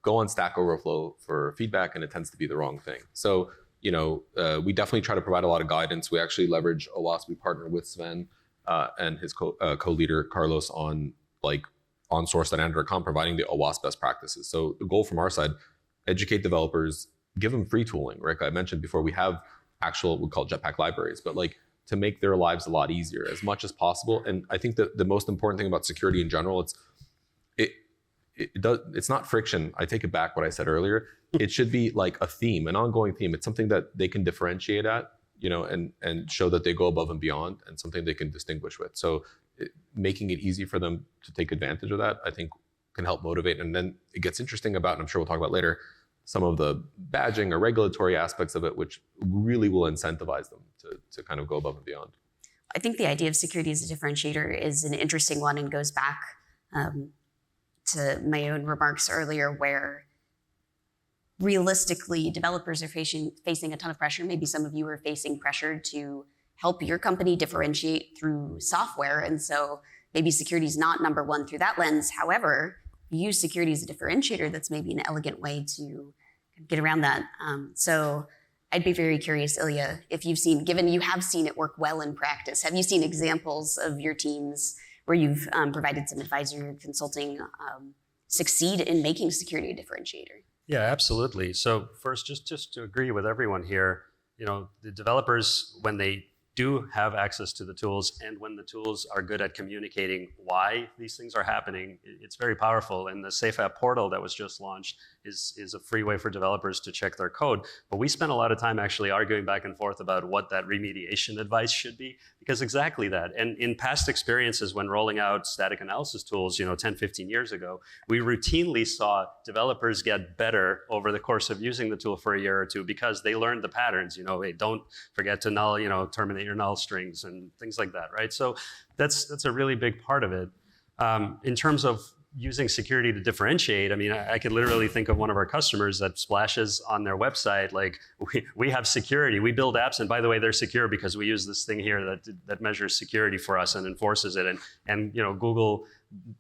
go on Stack Overflow for feedback, and it tends to be the wrong thing. So we definitely try to provide a lot of guidance. We actually leverage OWASP. We partner with Sven and his co-leader Carlos on on source.android.com providing the OWASP best practices. So the goal from our side, educate developers, give them free tooling, right? I mentioned before, we have actual, we call it Jetpack libraries, but like to make their lives a lot easier as much as possible. And I think that the most important thing about security in general, it's not friction. I take it back what I said earlier. It should be like a theme, an ongoing theme. It's something that they can differentiate at, and show that they go above and beyond, and something they can distinguish with. So making it easy for them to take advantage of that, I think can help motivate. And then it gets interesting about, and I'm sure we'll talk about later, some of the badging or regulatory aspects of it, which really will incentivize them to kind of go above and beyond. I think the idea of security as a differentiator is an interesting one and goes back to my own remarks earlier, where realistically developers are facing a ton of pressure. Maybe some of you are facing pressure to help your company differentiate through software. And so maybe security is not number one through that lens. However, use security as a differentiator, that's maybe an elegant way to get around that. So I'd be very curious, Ilya, if you've seen, given you have seen it work well in practice, have you seen examples of your teams where you've provided some advisory or consulting succeed in making security a differentiator? Yeah, absolutely. So first, just to agree with everyone here, the developers, when they do have access to the tools, and when the tools are good at communicating why these things are happening, it's very powerful. And the Safe App Portal that was just launched is a free way for developers to check their code. But we spent a lot of time actually arguing back and forth about what that remediation advice should be, because exactly that. And in past experiences when rolling out static analysis tools, 10, 15 years ago, we routinely saw developers get better over the course of using the tool for a year or two because they learned the patterns. Hey, don't forget to terminate your null strings and things like that, right? So that's a really big part of it. In terms of using security to differentiate, I could literally think of one of our customers that splashes on their website, like, we have security, we build apps, and by the way, they're secure because we use this thing here that measures security for us and enforces it. And Google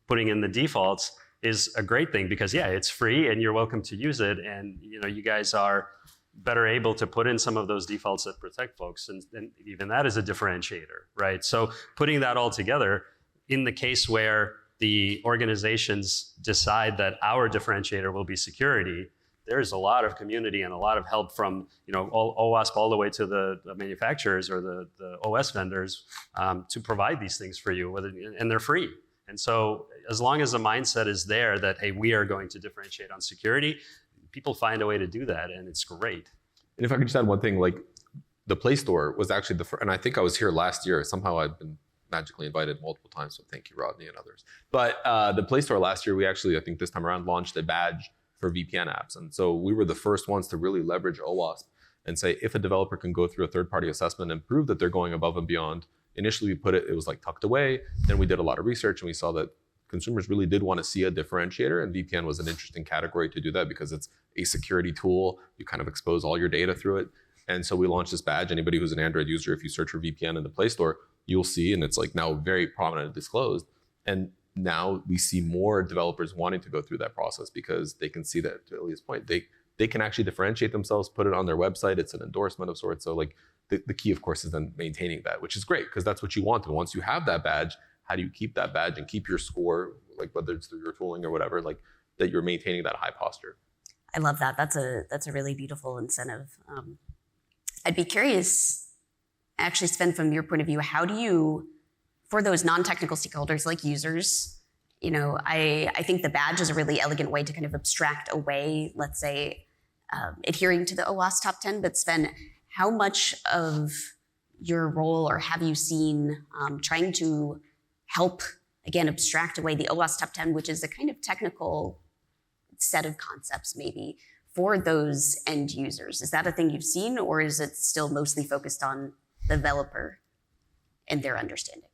putting in the defaults is a great thing because, yeah, it's free and you're welcome to use it. And, you guys are better able to put in some of those defaults that protect folks. And even that is a differentiator, right? So putting that all together, in the case where the organizations decide that our differentiator will be security, there's a lot of community and a lot of help from OWASP all the way to the manufacturers or the OS vendors to provide these things for you, and they're free. And so as long as the mindset is there that, hey, we are going to differentiate on security, people find a way to do that, and it's great. And if I could just add one thing, like the Play Store was actually the first, and I think I was here last year. Somehow I've been magically invited multiple times, so thank you, Rodney and others. But the Play Store last year, we actually, I think this time around, launched a badge for VPN apps. And so we were the first ones to really leverage OWASP and say, if a developer can go through a third-party assessment and prove that they're going above and beyond, initially we put it was like tucked away. Then we did a lot of research and we saw that consumers really did want to see a differentiator, and VPN was an interesting category to do that because it's a security tool. You kind of expose all your data through it. And so we launched this badge. Anybody who's an Android user, if you search for VPN in the Play Store, you'll see, and it's like now very prominent and disclosed. And now we see more developers wanting to go through that process because they can see that, to Ilya's point, they can actually differentiate themselves, put it on their website. It's an endorsement of sorts. So like the key, of course, is then maintaining that, which is great because that's what you want. And once you have that badge, how do you keep that badge and keep your score, like whether it's through your tooling or whatever, like that you're maintaining that high posture. I love that. That's a really beautiful incentive. I'd be curious, actually, Sven, from your point of view, how do you, for those non-technical stakeholders like users, I think the badge is a really elegant way to kind of abstract away, let's say, adhering to the OWASP top 10. But Sven, how much of your role, or have you seen trying to help, again, abstract away the OWASP top 10, which is a kind of technical set of concepts maybe for those end users? Is that a thing you've seen, or is it still mostly focused on the developer and their understanding?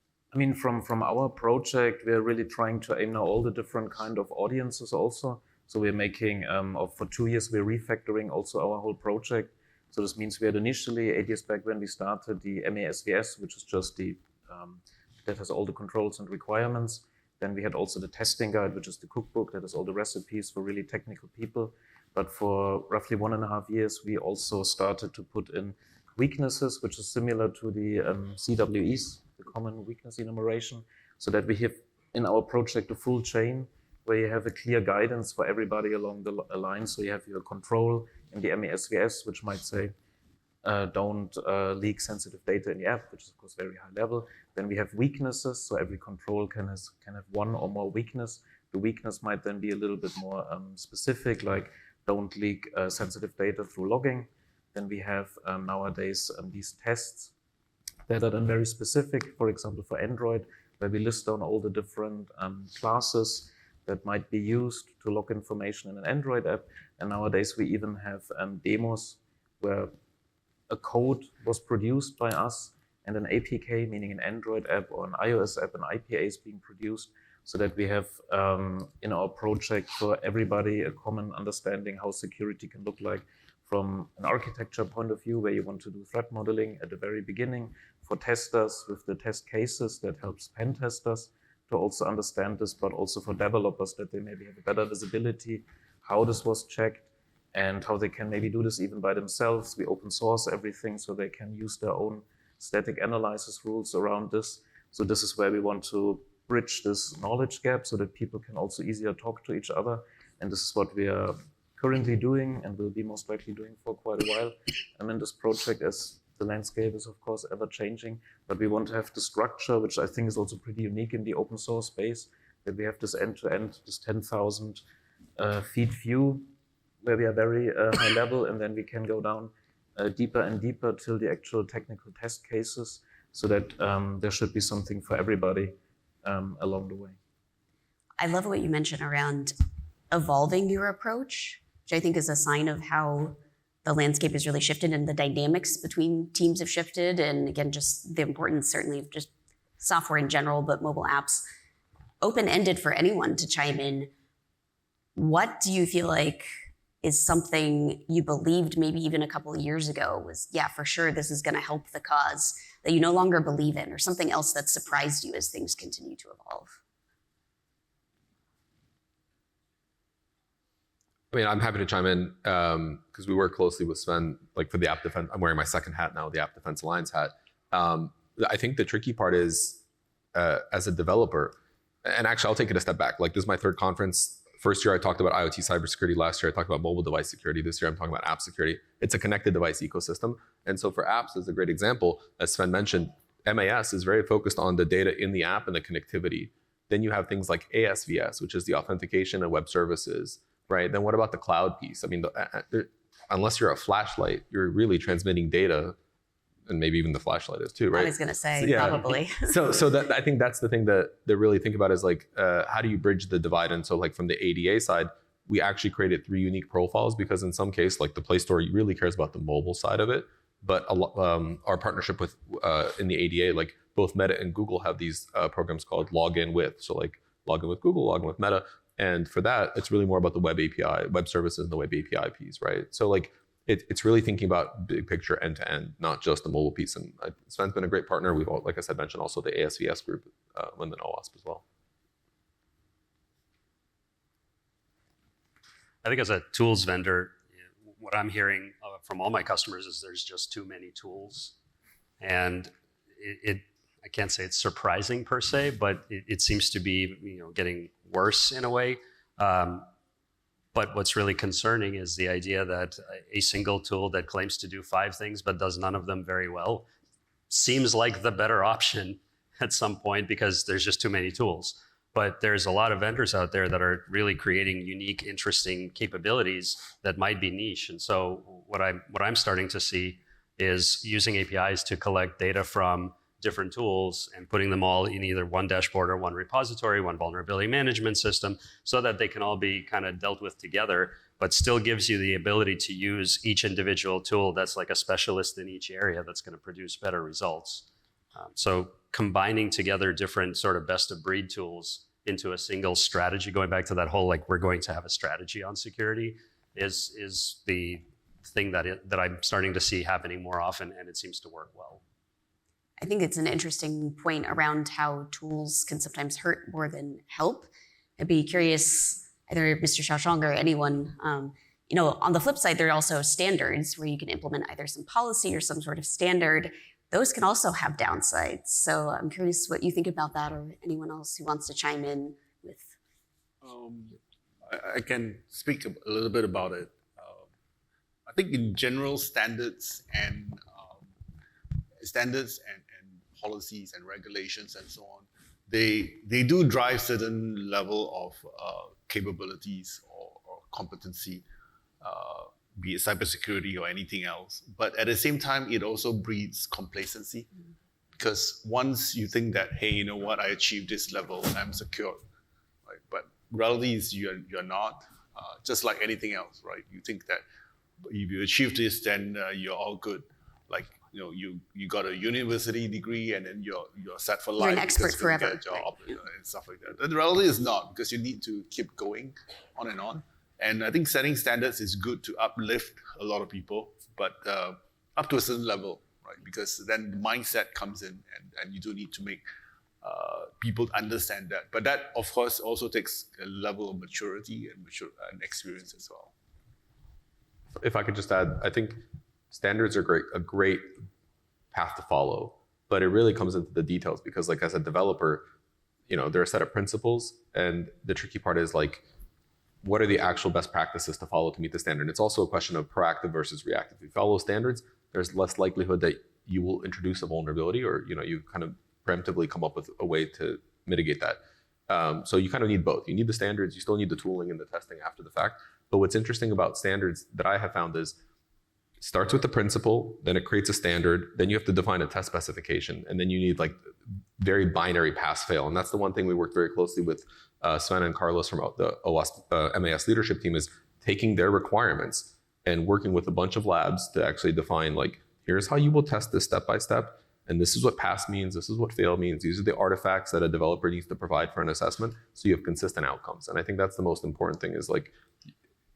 From our project, we're really trying to aim now all the different kind of audiences also. So we're making, for 2 years, we're refactoring also our whole project. So this means we had initially, 8 years back when we started, the MASVS, which is just the, that has all the controls and requirements. Then we had also the testing guide, which is the cookbook that has all the recipes for really technical people. But for roughly 1.5 years, we also started to put in weaknesses, which is similar to the CWEs, the common weakness enumeration, so that we have in our project a full chain where you have a clear guidance for everybody along the line. So you have your control in the MESVS, which might say, don't leak sensitive data in the app, which is of course very high level. Then we have weaknesses, so every control can have one or more weakness. The weakness might then be a little bit more specific, like don't leak sensitive data through logging. Then we have nowadays these tests that are then very specific, for example, for Android, where we list down all the different classes that might be used to log information in an Android app. And nowadays we even have demos where a code was produced by us and an APK, meaning an Android app or an iOS app, an IPA is being produced, so that we have in our project for everybody a common understanding how security can look like from an architecture point of view, where you want to do threat modeling at the very beginning, for testers with the test cases that helps pen testers to also understand this, but also for developers that they maybe have a better visibility, how this was checked, and how they can maybe do this even by themselves. We open source everything so they can use their own static analysis rules around this. So this is where we want to bridge this knowledge gap so that people can also easier talk to each other. And this is what we are currently doing and will be most likely doing for quite a while. And in this project, as the landscape is of course ever changing, but we want to have the structure, which I think is also pretty unique in the open source space, that we have this end-to-end, this 10,000 feet view, where we are very high level, and then we can go down deeper and deeper till the actual technical test cases, so that there should be something for everybody along the way. I love what you mentioned around evolving your approach, which I think is a sign of how the landscape has really shifted and the dynamics between teams have shifted. And again, just the importance certainly of just software in general, but mobile apps, open-ended for anyone to chime in. What do you feel like is something you believed maybe even a couple of years ago was, yeah, for sure, this is going to help the cause, that you no longer believe in, or something else that surprised you as things continue to evolve? I mean, I'm happy to chime in because we work closely with Sven, like for the app defense. I'm wearing my second hat now, the App Defense Alliance hat. I think the tricky part is as a developer, and actually I'll take it a step back. Like this is my third conference. First year I talked about IoT cybersecurity. Last year I talked about mobile device security. This year I'm talking about app security. It's a connected device ecosystem. And so for apps is a great example. As Sven mentioned, MAS is very focused on the data in the app and the connectivity. Then you have things like ASVS, which is the authentication and web services, right? Then what about the cloud piece? I mean, unless you're a flashlight, you're really transmitting data, and maybe even the flashlight is too, right? I was going to say, So, yeah. probably. So that, I think that's the thing that really think about is like, how do you bridge the divide? And so like from the ADA side, we actually created 3 unique profiles because in some case, like the Play Store really cares about the mobile side of it. But our partnership with in the ADA, like both Meta and Google have these programs called Login With. So like login with Google, login with Meta. And for that, it's really more about the web API, web services and the web API piece, right? So like it's really thinking about big picture end to end, not just the mobile piece. And Sven's been a great partner. We've all, like I said, mentioned also the ASVS group within OWASP as well. I think as a tools vendor, what I'm hearing from all my customers is there's just too many tools. And I can't say it's surprising per se, but it seems to be getting worse in a way. But what's really concerning is the idea that a single tool that claims to do 5 things but does none of them very well seems like the better option at some point because there's just too many tools. But there's a lot of vendors out there that are really creating unique, interesting capabilities that might be niche. And so what I'm starting to see is using APIs to collect data from different tools and putting them all in either one dashboard or one repository, one vulnerability management system, so that they can all be kind of dealt with together, but still gives you the ability to use each individual tool that's like a specialist in each area that's going to produce better results. So combining together different sort of best of breed tools into a single strategy, going back to that whole like we're going to have a strategy on security, is the thing that I'm starting to see happening more often, and it seems to work well. I think it's an interesting point around how tools can sometimes hurt more than help. I'd be curious, either Mr. Xiaoshang or anyone, on the flip side, there are also standards where you can implement either some policy or some sort of standard those can also have downsides. So I'm curious what you think about that, or anyone else who wants to chime in with. I can speak a little bit about it. I think in general, standards and policies and regulations and so on, they do drive certain level of capabilities or competency, be it cybersecurity or anything else. But at the same time, it also breeds complacency, because once you think that, hey, you know what, I achieved this level, I'm secure, right? But reality is you're not. Just like anything else, right? You think that if you achieve this, then you're all good. Like, you know, you got a university degree and then you're set for life. You're an expert because you're gonna forever. get a job, Right. and stuff like that. The reality is not, because you need to keep going on and on. And I think setting standards is good to uplift a lot of people, but up to a certain level, right? Because then the mindset comes in, and you do need to make people understand that. But that, of course, also takes a level of maturity and experience as well. If I could just add, I think standards are a great path to follow, but it really comes into the details, because like as a developer, you know, there are a set of principles, and the tricky part is like, what are the actual best practices to follow to meet the standard? It's also a question of proactive versus reactive. If you follow standards, there's less likelihood that you will introduce a vulnerability, or, you know, you kind of preemptively come up with a way to mitigate that. So you kind of need both. You need the standards, you still need the tooling and the testing after the fact. But what's interesting about standards that I have found is it starts with the principle, then it creates a standard, then you have to define a test specification, and then you need like very binary pass-fail. And that's the one thing we worked very closely with Sven and Carlos from the MAS leadership team, is taking their requirements and working with a bunch of labs to actually define like, here's how you will test this step by step. And this is what pass means. This is what fail means. These are the artifacts that a developer needs to provide for an assessment, so you have consistent outcomes. And I think that's the most important thing, is like,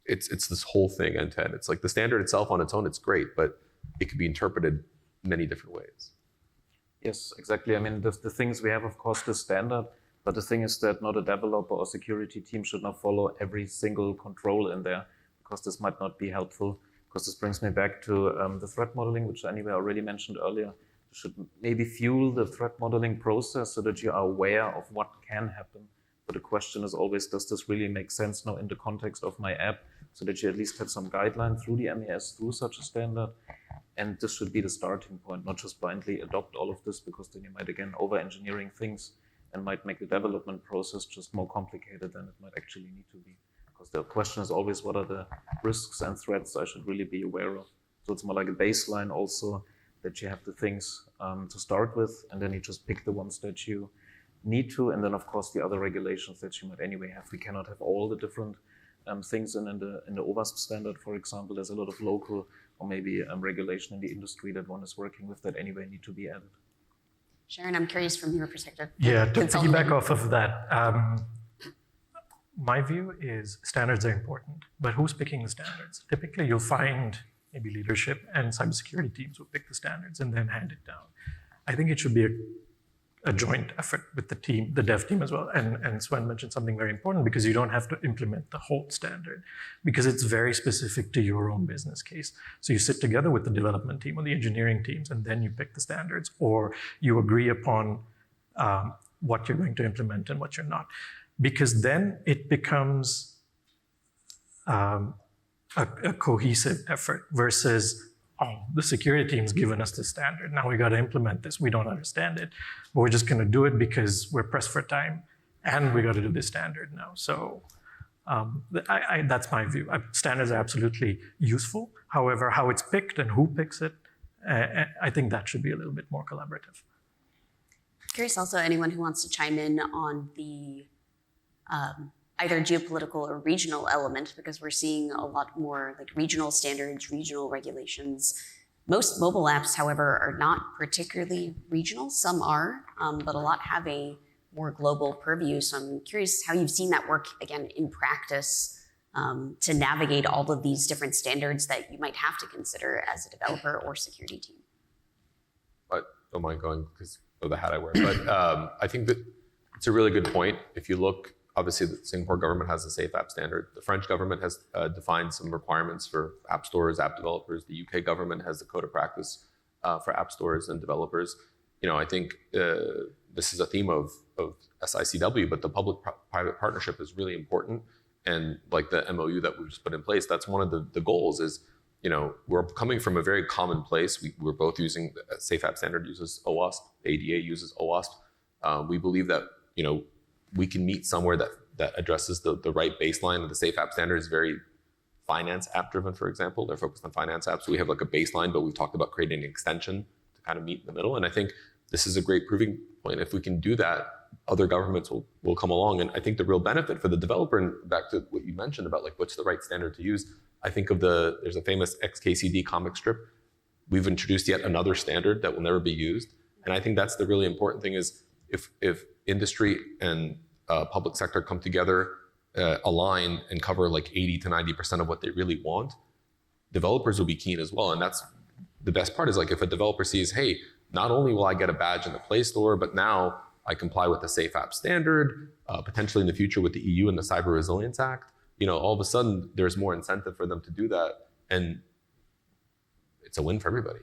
it's this whole thing end to end. It's like the standard itself on its own, it's great, but it could be interpreted many different ways. Yes, exactly. I mean, the things we have, of course, the standard, but the thing is that not a developer or security team should not follow every single control in there, because this might not be helpful. Because this brings me back to the threat modeling, which anyway I already mentioned earlier. You should maybe fuel the threat modeling process so that you are aware of what can happen. But the question is always, does this really make sense now in the context of my app? So that you at least have some guideline through the MES, through such a standard. And this should be the starting point, not just blindly adopt all of this, because then you might, again, over-engineering things and might make the development process just more complicated than it might actually need to be. Because the question is always, what are the risks and threats I should really be aware of? So it's more like a baseline also, that you have the things to start with, and then you just pick the ones that you need to, and then of course the other regulations that you might anyway have. We cannot have all the different things in the OWASP standard, for example. There's a lot of local or maybe regulation in the industry that one is working with that anyway need to be added. Sharon, I'm curious from your perspective. Yeah, to Consultant. piggyback off of that, my view is standards are important, but who's picking the standards? Typically, you'll find maybe leadership and cybersecurity teams will pick the standards and then hand it down. I think it should be a joint effort with the team, the dev team as well. And Sven mentioned something very important, because you don't have to implement the whole standard, because it's very specific to your own business case. So you sit together with the development team or the engineering teams, and then you pick the standards, or you agree upon what you're going to implement and what you're not. Because then it becomes a cohesive effort versus, oh, the security team's given us the standard, now we got to implement this. We don't understand it, but we're just going to do it because we're pressed for time, and we got to do this standard now. So that's my view. Standards are absolutely useful. However, how it's picked and who picks it, I think that should be a little bit more collaborative. Curious also, anyone who wants to chime in on the either geopolitical or regional element, because we're seeing a lot more like regional standards, regional regulations. Most mobile apps, however, are not particularly regional. Some are, but a lot have a more global purview. So I'm curious how you've seen that work, again, in practice, to navigate all of these different standards that you might have to consider as a developer or security team. I don't mind going because of the hat I wear. But I think that it's a really good point. If you look, obviously the Singapore government has a safe app standard. The French government has defined some requirements for app stores, app developers. The UK government has the code of practice for app stores and developers. I think this is a theme of SICW, but the public-private partnership is really important. And like the MOU that we just put in place, that's one of the goals is, we're coming from a very common place. We're both using Safe App Standard uses OWASP, ADA uses OWASP. We believe that, we can meet somewhere that addresses the right baseline. The Safe App Standard is very finance app driven, for example. They're focused on finance apps. So we have like a baseline, but we've talked about creating an extension to kind of meet in the middle. And I think this is a great proving point. If we can do that, other governments will come along. And I think the real benefit for the developer, and back to what you mentioned about like what's the right standard to use, I think of there's a famous XKCD comic strip. We've introduced yet another standard that will never be used. And I think that's the really important thing is if industry and public sector come together, align and cover like 80 to 90% of what they really want, developers will be keen as well. And that's the best part is like if a developer sees, hey, not only will I get a badge in the Play Store, but now I comply with the Safe App Standard, potentially in the future with the EU and the Cyber Resilience Act, all of a sudden there's more incentive for them to do that. And it's a win for everybody.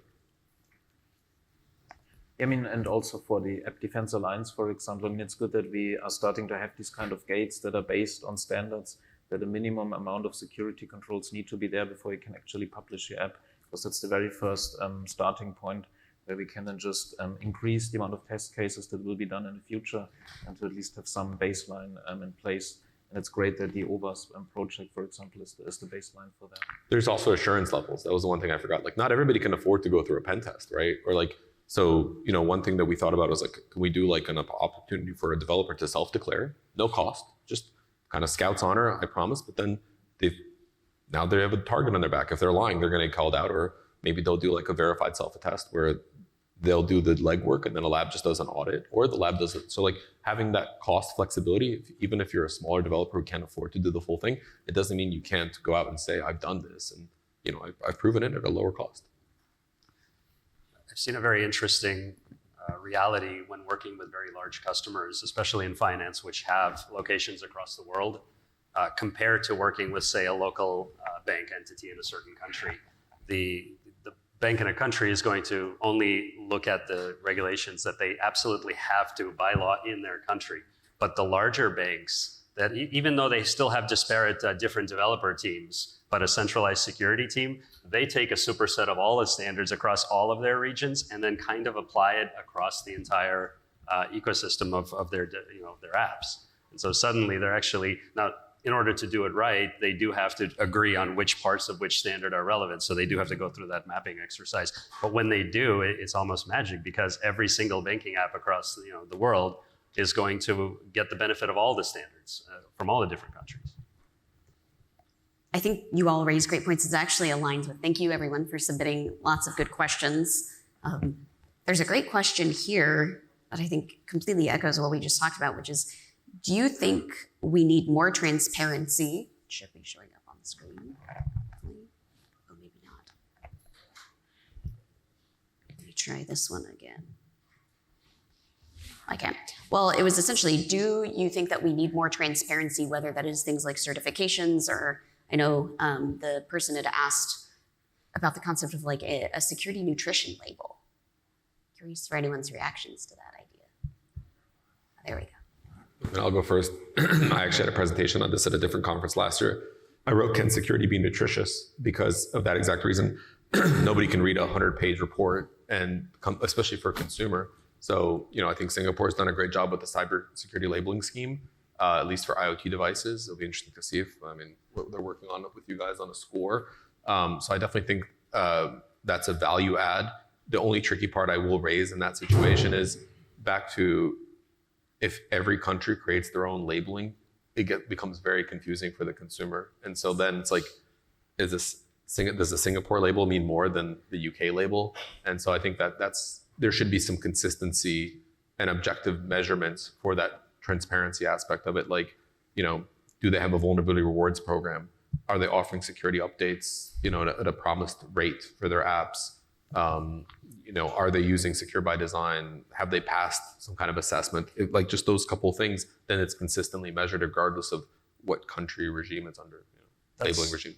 And also for the App Defense Alliance, for example, it's good that we are starting to have these kind of gates that are based on standards, that a minimum amount of security controls need to be there before you can actually publish your app, because that's the very first starting point where we can then just increase the amount of test cases that will be done in the future and to at least have some baseline in place. And it's great that the OWASP project, for example, is the baseline for that. There's also assurance levels. That was the one thing I forgot. Like not everybody can afford to go through a pen test, right? Or like, so, one thing that we thought about was like, can we do like an opportunity for a developer to self-declare, no cost, just kind of Scout's honor, I promise. But then now they have a target on their back. If they're lying, they're going to get called out, or maybe they'll do like a verified self-attest where they'll do the legwork and then a lab just does an audit, or the lab does it. So like having that cost flexibility, even if you're a smaller developer who can't afford to do the full thing, it doesn't mean you can't go out and say, I've done this and I've proven it at a lower cost. I've seen a very interesting reality when working with very large customers, especially in finance, which have locations across the world, compared to working with, say, a local bank entity in a certain country. The bank in a country is going to only look at the regulations that they absolutely have to by law in their country. But the larger banks, that even though they still have disparate different developer teams, but a centralized security team, they take a superset of all the standards across all of their regions and then kind of apply it across the entire ecosystem of their apps. And so suddenly they're actually, now in order to do it right, they do have to agree on which parts of which standard are relevant. So they do have to go through that mapping exercise. But when they do, it's almost magic because every single banking app across the world is going to get the benefit of all the standards from all the different countries. I think you all raised great points. It actually aligns with, thank you everyone for submitting lots of good questions. There's a great question here that I think completely echoes what we just talked about, which is, do you think we need more transparency? It should be showing up on the screen. Oh, maybe not. Let me try this one again. Okay. Well, it was essentially, do you think that we need more transparency, whether that is things like certifications, or I know the person had asked about the concept of like a security nutrition label. Curious for anyone's reactions to that idea. There we go. And I'll go first. I actually had a presentation on this at a different conference last year. I wrote, can security be nutritious? Because of that exact reason. Nobody can read a 100-page report, and especially for a consumer. So, I think Singapore has done a great job with the cybersecurity labeling scheme, at least for IoT devices. It'll be interesting to see what they're working on with you guys on a score. So I definitely think that's a value add. The only tricky part I will raise in that situation is back to, if every country creates their own labeling, it becomes very confusing for the consumer. And so then it's like, does the Singapore label mean more than the UK label? And so I think there should be some consistency and objective measurements for that transparency aspect of it. Like, do they have a vulnerability rewards program? Are they offering security updates, at a promised rate for their apps? Are they using secure by design? Have they passed some kind of assessment? Like just those couple of things, then it's consistently measured regardless of what country regime it's under, labeling regime.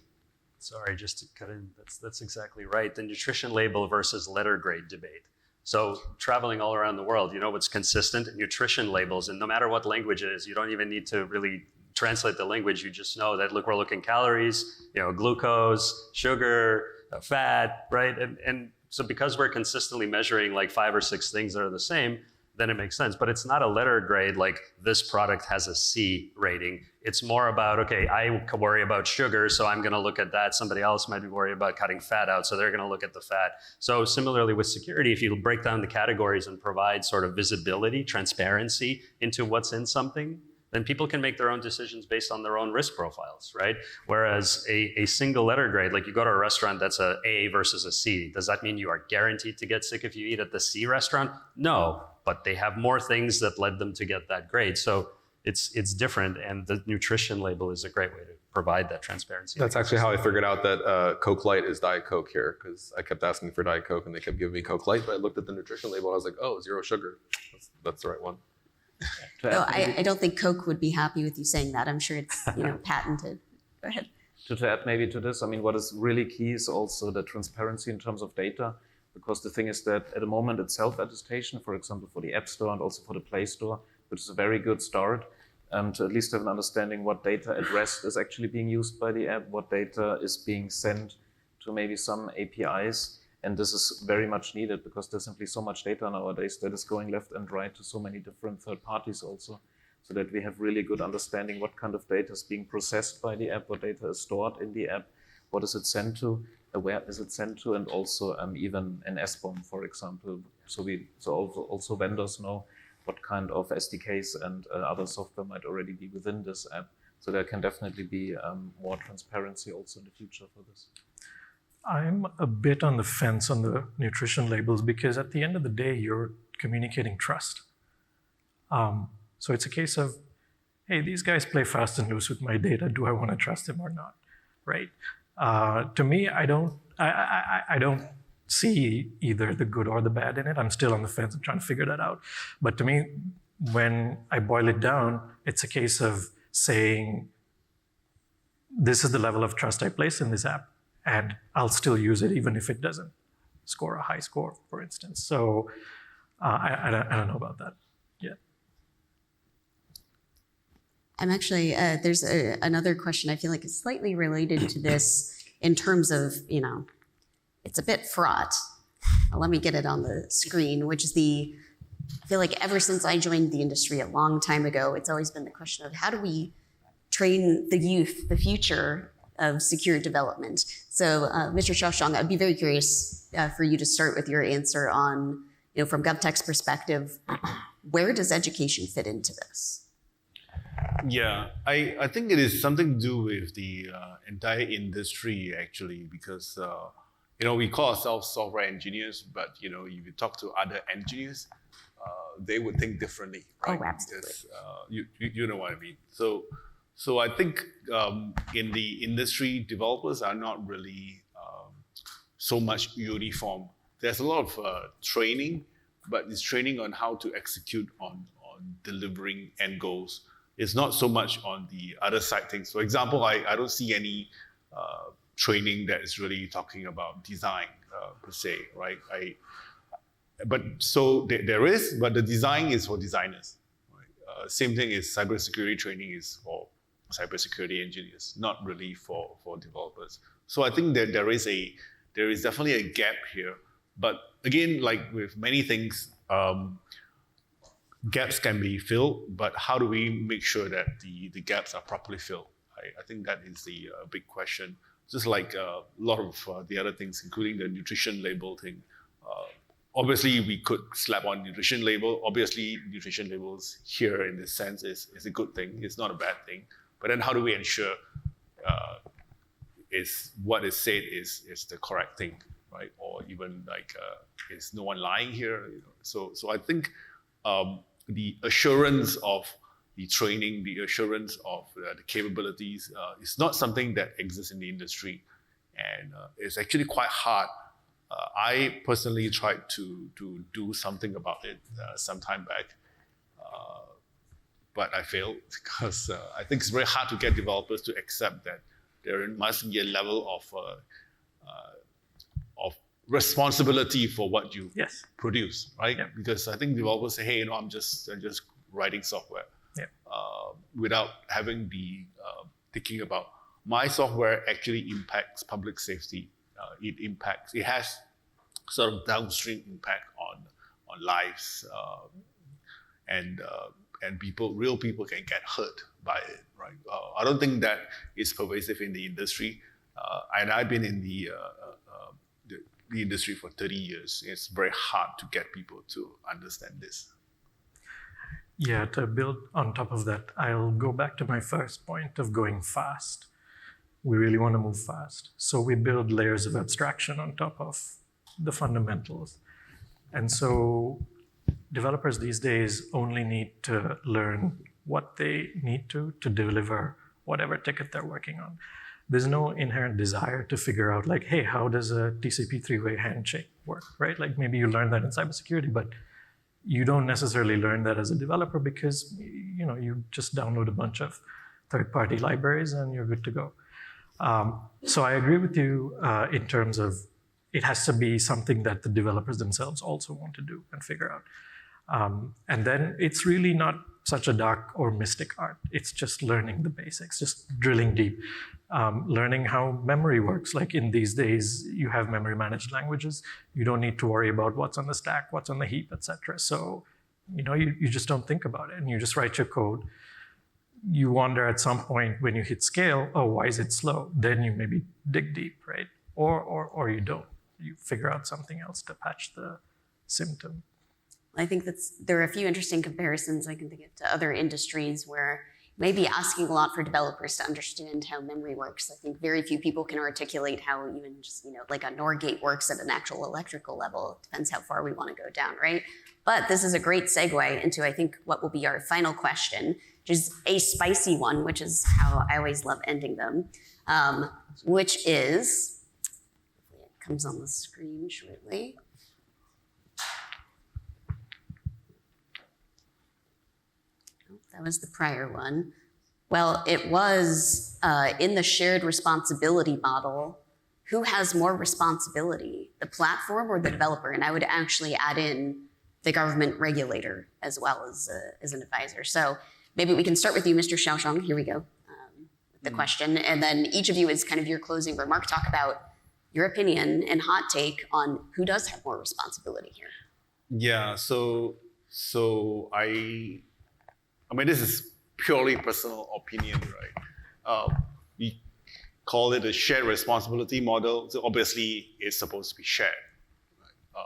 Sorry, just to cut in, that's exactly right. The nutrition label versus letter grade debate. So traveling all around the world, you know what's consistent? Nutrition labels, and no matter what language it is, you don't even need to really translate the language. You just know that, look, we're looking calories, you know, glucose, sugar, fat, right? And so because we're consistently measuring like 5 or 6 things that are the same, then it makes sense. But it's not a letter grade like this product has a C rating. It's more about, okay, I worry about sugar, so I'm gonna look at that. Somebody else might be worried about cutting fat out, so they're gonna look at the fat. So similarly with security, if you break down the categories and provide sort of visibility, transparency into what's in something, then people can make their own decisions based on their own risk profiles, right? Whereas a single letter grade, like you go to a restaurant that's a A versus a C, does that mean you are guaranteed to get sick if you eat at the C restaurant? No, but they have more things that led them to get that grade. So it's different, and the nutrition label is a great way to provide that transparency. That's actually how I figured out that Coke Light is Diet Coke here, because I kept asking for Diet Coke and they kept giving me Coke Light, but I looked at the nutrition label and I was like, oh, 0 sugar. That's the right one. No, I don't think Coke would be happy with you saying that. I'm sure it's patented. Go ahead. To add maybe to this, I mean, what is really key is also the transparency in terms of data, because the thing is that at the moment it's self-attestation, for example, for the App Store and also for the Play Store, which is a very good start to at least have an understanding what data at rest is actually being used by the app, what data is being sent to maybe some APIs. And this is very much needed because there's simply so much data nowadays that is going left and right to so many different third parties also, so that we have really good understanding what kind of data is being processed by the app, what data is stored in the app, what is it sent to, where is it sent to, and also even an SBOM, for example. So also vendors know what kind of SDKs and other software might already be within this app. So there can definitely be more transparency also in the future for this. I'm a bit on the fence on the nutrition labels because at the end of the day, you're communicating trust. So it's a case of, hey, these guys play fast and loose with my data. Do I want to trust them or not? Right? To me, I don't see either the good or the bad in it. I'm still on the fence. I'm trying to figure that out. But to me, when I boil it down, it's a case of saying, this is the level of trust I place in this app, and I'll still use it even if it doesn't score a high score, for instance. So I don't know about that yet. I'm actually, there's another question I feel like is slightly related to this in terms of, it's a bit fraught. Let me get it on the screen, which is I feel like ever since I joined the industry a long time ago, it's always been the question of how do we train the youth, the future of secure development. So Mr. Xiaoshang, I'd be very curious for you to start with your answer on, from GovTech's perspective, where does education fit into this? Yeah, I think it is something to do with the entire industry actually, because we call ourselves software engineers, but if you talk to other engineers, they would think differently, right? Oh, absolutely. Because, you know what I mean. So I think in the industry, developers are not really so much uniform. There's a lot of training, but it's training on how to execute on delivering end goals. It's not so much on the other side things. For example, I don't see any training that is really talking about design per se, right? But so there is, but the design is for designers. Right? Same thing is cybersecurity training is for cybersecurity engineers, not really for developers. So I think that there is definitely a gap here. But again, like with many things, gaps can be filled, but how do we make sure that the gaps are properly filled? I think that is the big question. Just like a lot of the other things, including the nutrition label thing. Obviously, we could slap on nutrition label. Obviously, nutrition labels here in this sense is a good thing. It's not a bad thing. But then how do we ensure is what is said is the correct thing, right? Or even like, is no one lying here? So I think the assurance of the training, the assurance of the capabilities is not something that exists in the industry. And it's actually quite hard. I personally tried to do something about it some time back, but I failed because I think it's very hard to get developers to accept that there must be a level of responsibility for what you Yes. produce, right? Yeah. Because I think developers say, hey, I'm just writing software, Yeah. without having the thinking about my software actually impacts public safety. It has sort of downstream impact on lives, and real people can get hurt by it, right? I don't think that is pervasive in the industry, and I've been in the industry for 30 years. It's very hard to get people to understand this. Yeah, to build on top of that, I'll go back to my first point of going fast. We really want to move fast. So we build layers of abstraction on top of the fundamentals. And so developers these days only need to learn what they need to deliver whatever ticket they're working on. There's no inherent desire to figure out like, hey, how does a TCP three-way handshake work, right? Like maybe you learn that in cybersecurity, but you don't necessarily learn that as a developer because you just download a bunch of third-party libraries and you're good to go. So I agree with you in terms of it has to be something that the developers themselves also want to do and figure out. And then it's really not such a dark or mystic art. It's just learning the basics, just drilling deep, learning how memory works. Like in these days, you have memory managed languages. You don't need to worry about what's on the stack, what's on the heap, etc. So, you just don't think about it and you just write your code. You wonder at some point when you hit scale, oh, why is it slow? Then you maybe dig deep, right? Or you don't. You figure out something else to patch the symptom. I think there are a few interesting comparisons I can think of to other industries where maybe asking a lot for developers to understand how memory works. I think very few people can articulate how even just, like a NOR gate works at an actual electrical level. It depends how far we want to go down, right? But this is a great segue into, I think, what will be our final question, which is a spicy one, which is how I always love ending them, which is, it comes on the screen shortly. That was the prior one. Well, it was in the shared responsibility model, who has more responsibility, the platform or the developer? And I would actually add in the government regulator as well as an advisor. So maybe we can start with you, Mr. Xiaoshang. Here we go, with the question. And then each of you is kind of your closing remark. Talk about your opinion and hot take on who does have more responsibility here. Yeah, so I mean, this is purely personal opinion, right? We call it a shared responsibility model. So obviously, it's supposed to be shared. Right?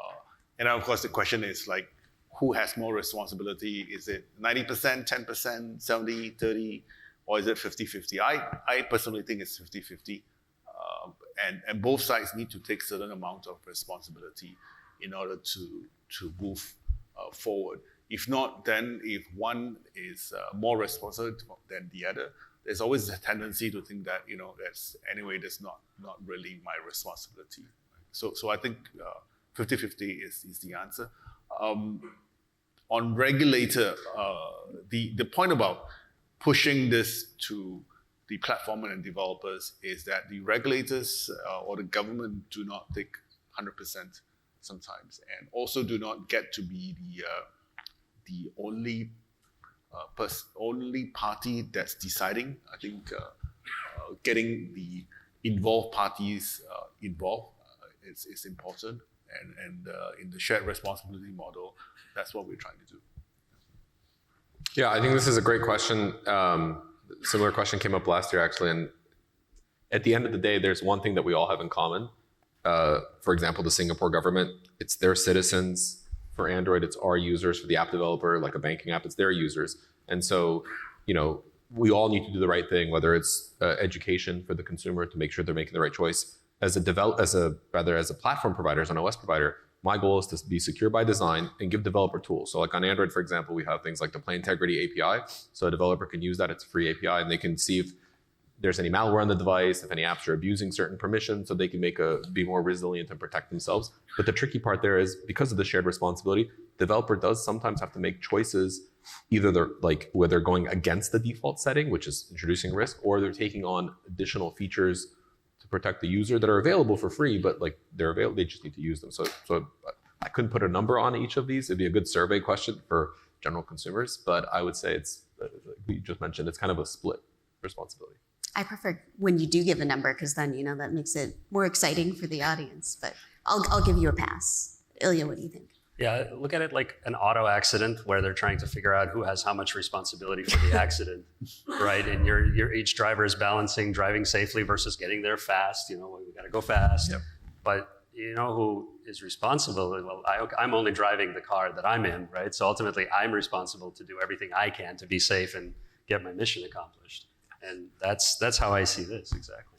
And of course, the question is like, who has more responsibility? Is it 90%, 10%, 70, 30, or is it 50-50? I personally think it's 50-50. And both sides need to take certain amount of responsibility in order to move forward. If not, then if one is more responsible than the other, there's always a tendency to think that that's not really my responsibility. So I think 50-50 is the answer. On regulator, the point about pushing this to the platform and developers is that the regulators or the government do not take 100% sometimes, and also do not get to be the only party that's deciding. I think getting the involved parties involved is important, and in the shared responsibility model, that's what we're trying to do. Yeah, I think this is a great question. Similar question came up last year, actually, and at the end of the day, there's one thing that we all have in common. For example, the Singapore government, it's their citizens. For Android, it's our users. For the app developer, like a banking app, it's their users. And so, we all need to do the right thing, whether it's education for the consumer to make sure they're making the right choice. As a platform provider, as an OS provider, my goal is to be secure by design and give developer tools. So like on Android, for example, we have things like the Play Integrity API. So a developer can use that. It's a free API, and they can see if there's any malware on the device, if any apps are abusing certain permissions, so they can be more resilient and protect themselves. But the tricky part there is, because of the shared responsibility, developer does sometimes have to make choices either where they're going against the default setting, which is introducing risk, or they're taking on additional features to protect the user that are available for free, but like they're available, they just need to use them. So I couldn't put a number on each of these. It'd be a good survey question for general consumers, but I would say it's, like we just mentioned, it's kind of a split responsibility. I prefer when you do give a number, because then, that makes it more exciting for the audience, but I'll give you a pass. Ilya, what do you think? Yeah, look at it like an auto accident where they're trying to figure out who has how much responsibility for the accident, right? And each driver is balancing driving safely versus getting there fast. We got to go fast. Yep. But who is responsible? Well, I'm only driving the car that I'm in, right? So ultimately, I'm responsible to do everything I can to be safe and get my mission accomplished. And that's how I see this exactly.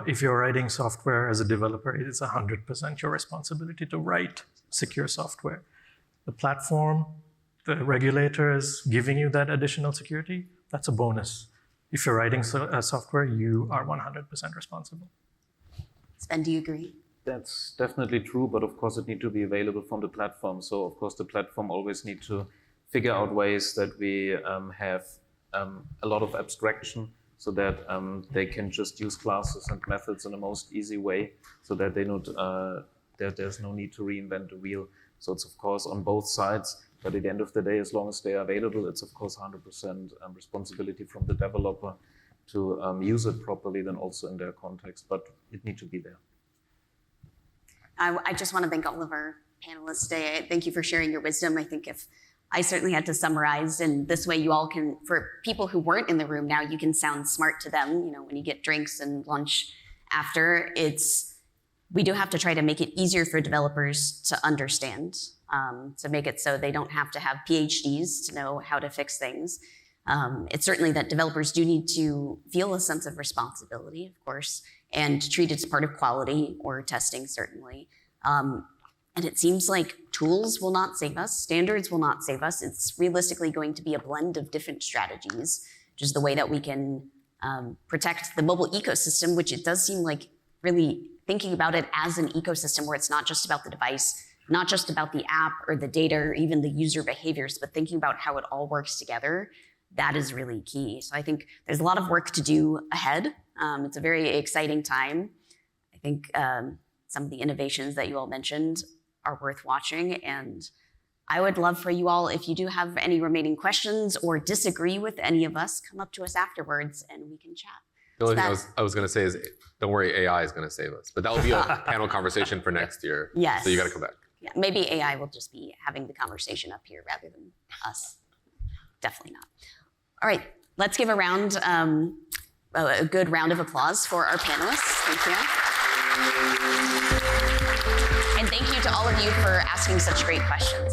If you're writing software as a developer, it is 100% your responsibility to write secure software. The platform, the regulator is giving you that additional security, that's a bonus. If you're writing software, you are 100% responsible. Sven, do you agree? That's definitely true, but of course it needs to be available from the platform. So of course the platform always needs to figure out ways that we have a lot of abstraction, so that they can just use classes and methods in the most easy way, so that there's no need to reinvent the wheel. So it's of course on both sides, but at the end of the day, as long as they are available, it's of course 100% responsibility from the developer to use it properly, then also in their context, but it needs to be there. I just want to thank all of our panelists today. Thank you for sharing your wisdom. I think if I certainly had to summarize, and this way you all can, for people who weren't in the room now, you can sound smart to them, when you get drinks and lunch after. We do have to try to make it easier for developers to understand, to make it so they don't have to have PhDs to know how to fix things. It's certainly that developers do need to feel a sense of responsibility, of course, and treat it as part of quality or testing, certainly. And it seems like tools will not save us, standards will not save us. It's realistically going to be a blend of different strategies, which is the way that we can protect the mobile ecosystem, which it does seem like really thinking about it as an ecosystem where it's not just about the device, not just about the app or the data or even the user behaviors, but thinking about how it all works together. That is really key. So I think there's a lot of work to do ahead. It's a very exciting time. I think some of the innovations that you all mentioned are worth watching. And I would love for you all, if you do have any remaining questions or disagree with any of us, come up to us afterwards and we can chat. The only thing I was going to say is, don't worry, AI is going to save us. But that will be a panel conversation for next year. Yes. So you got to come back. Yeah, maybe AI will just be having the conversation up here rather than us. Definitely not. All right, let's give a good round of applause for our panelists. Thank you. And thank you to all of you for asking such great questions.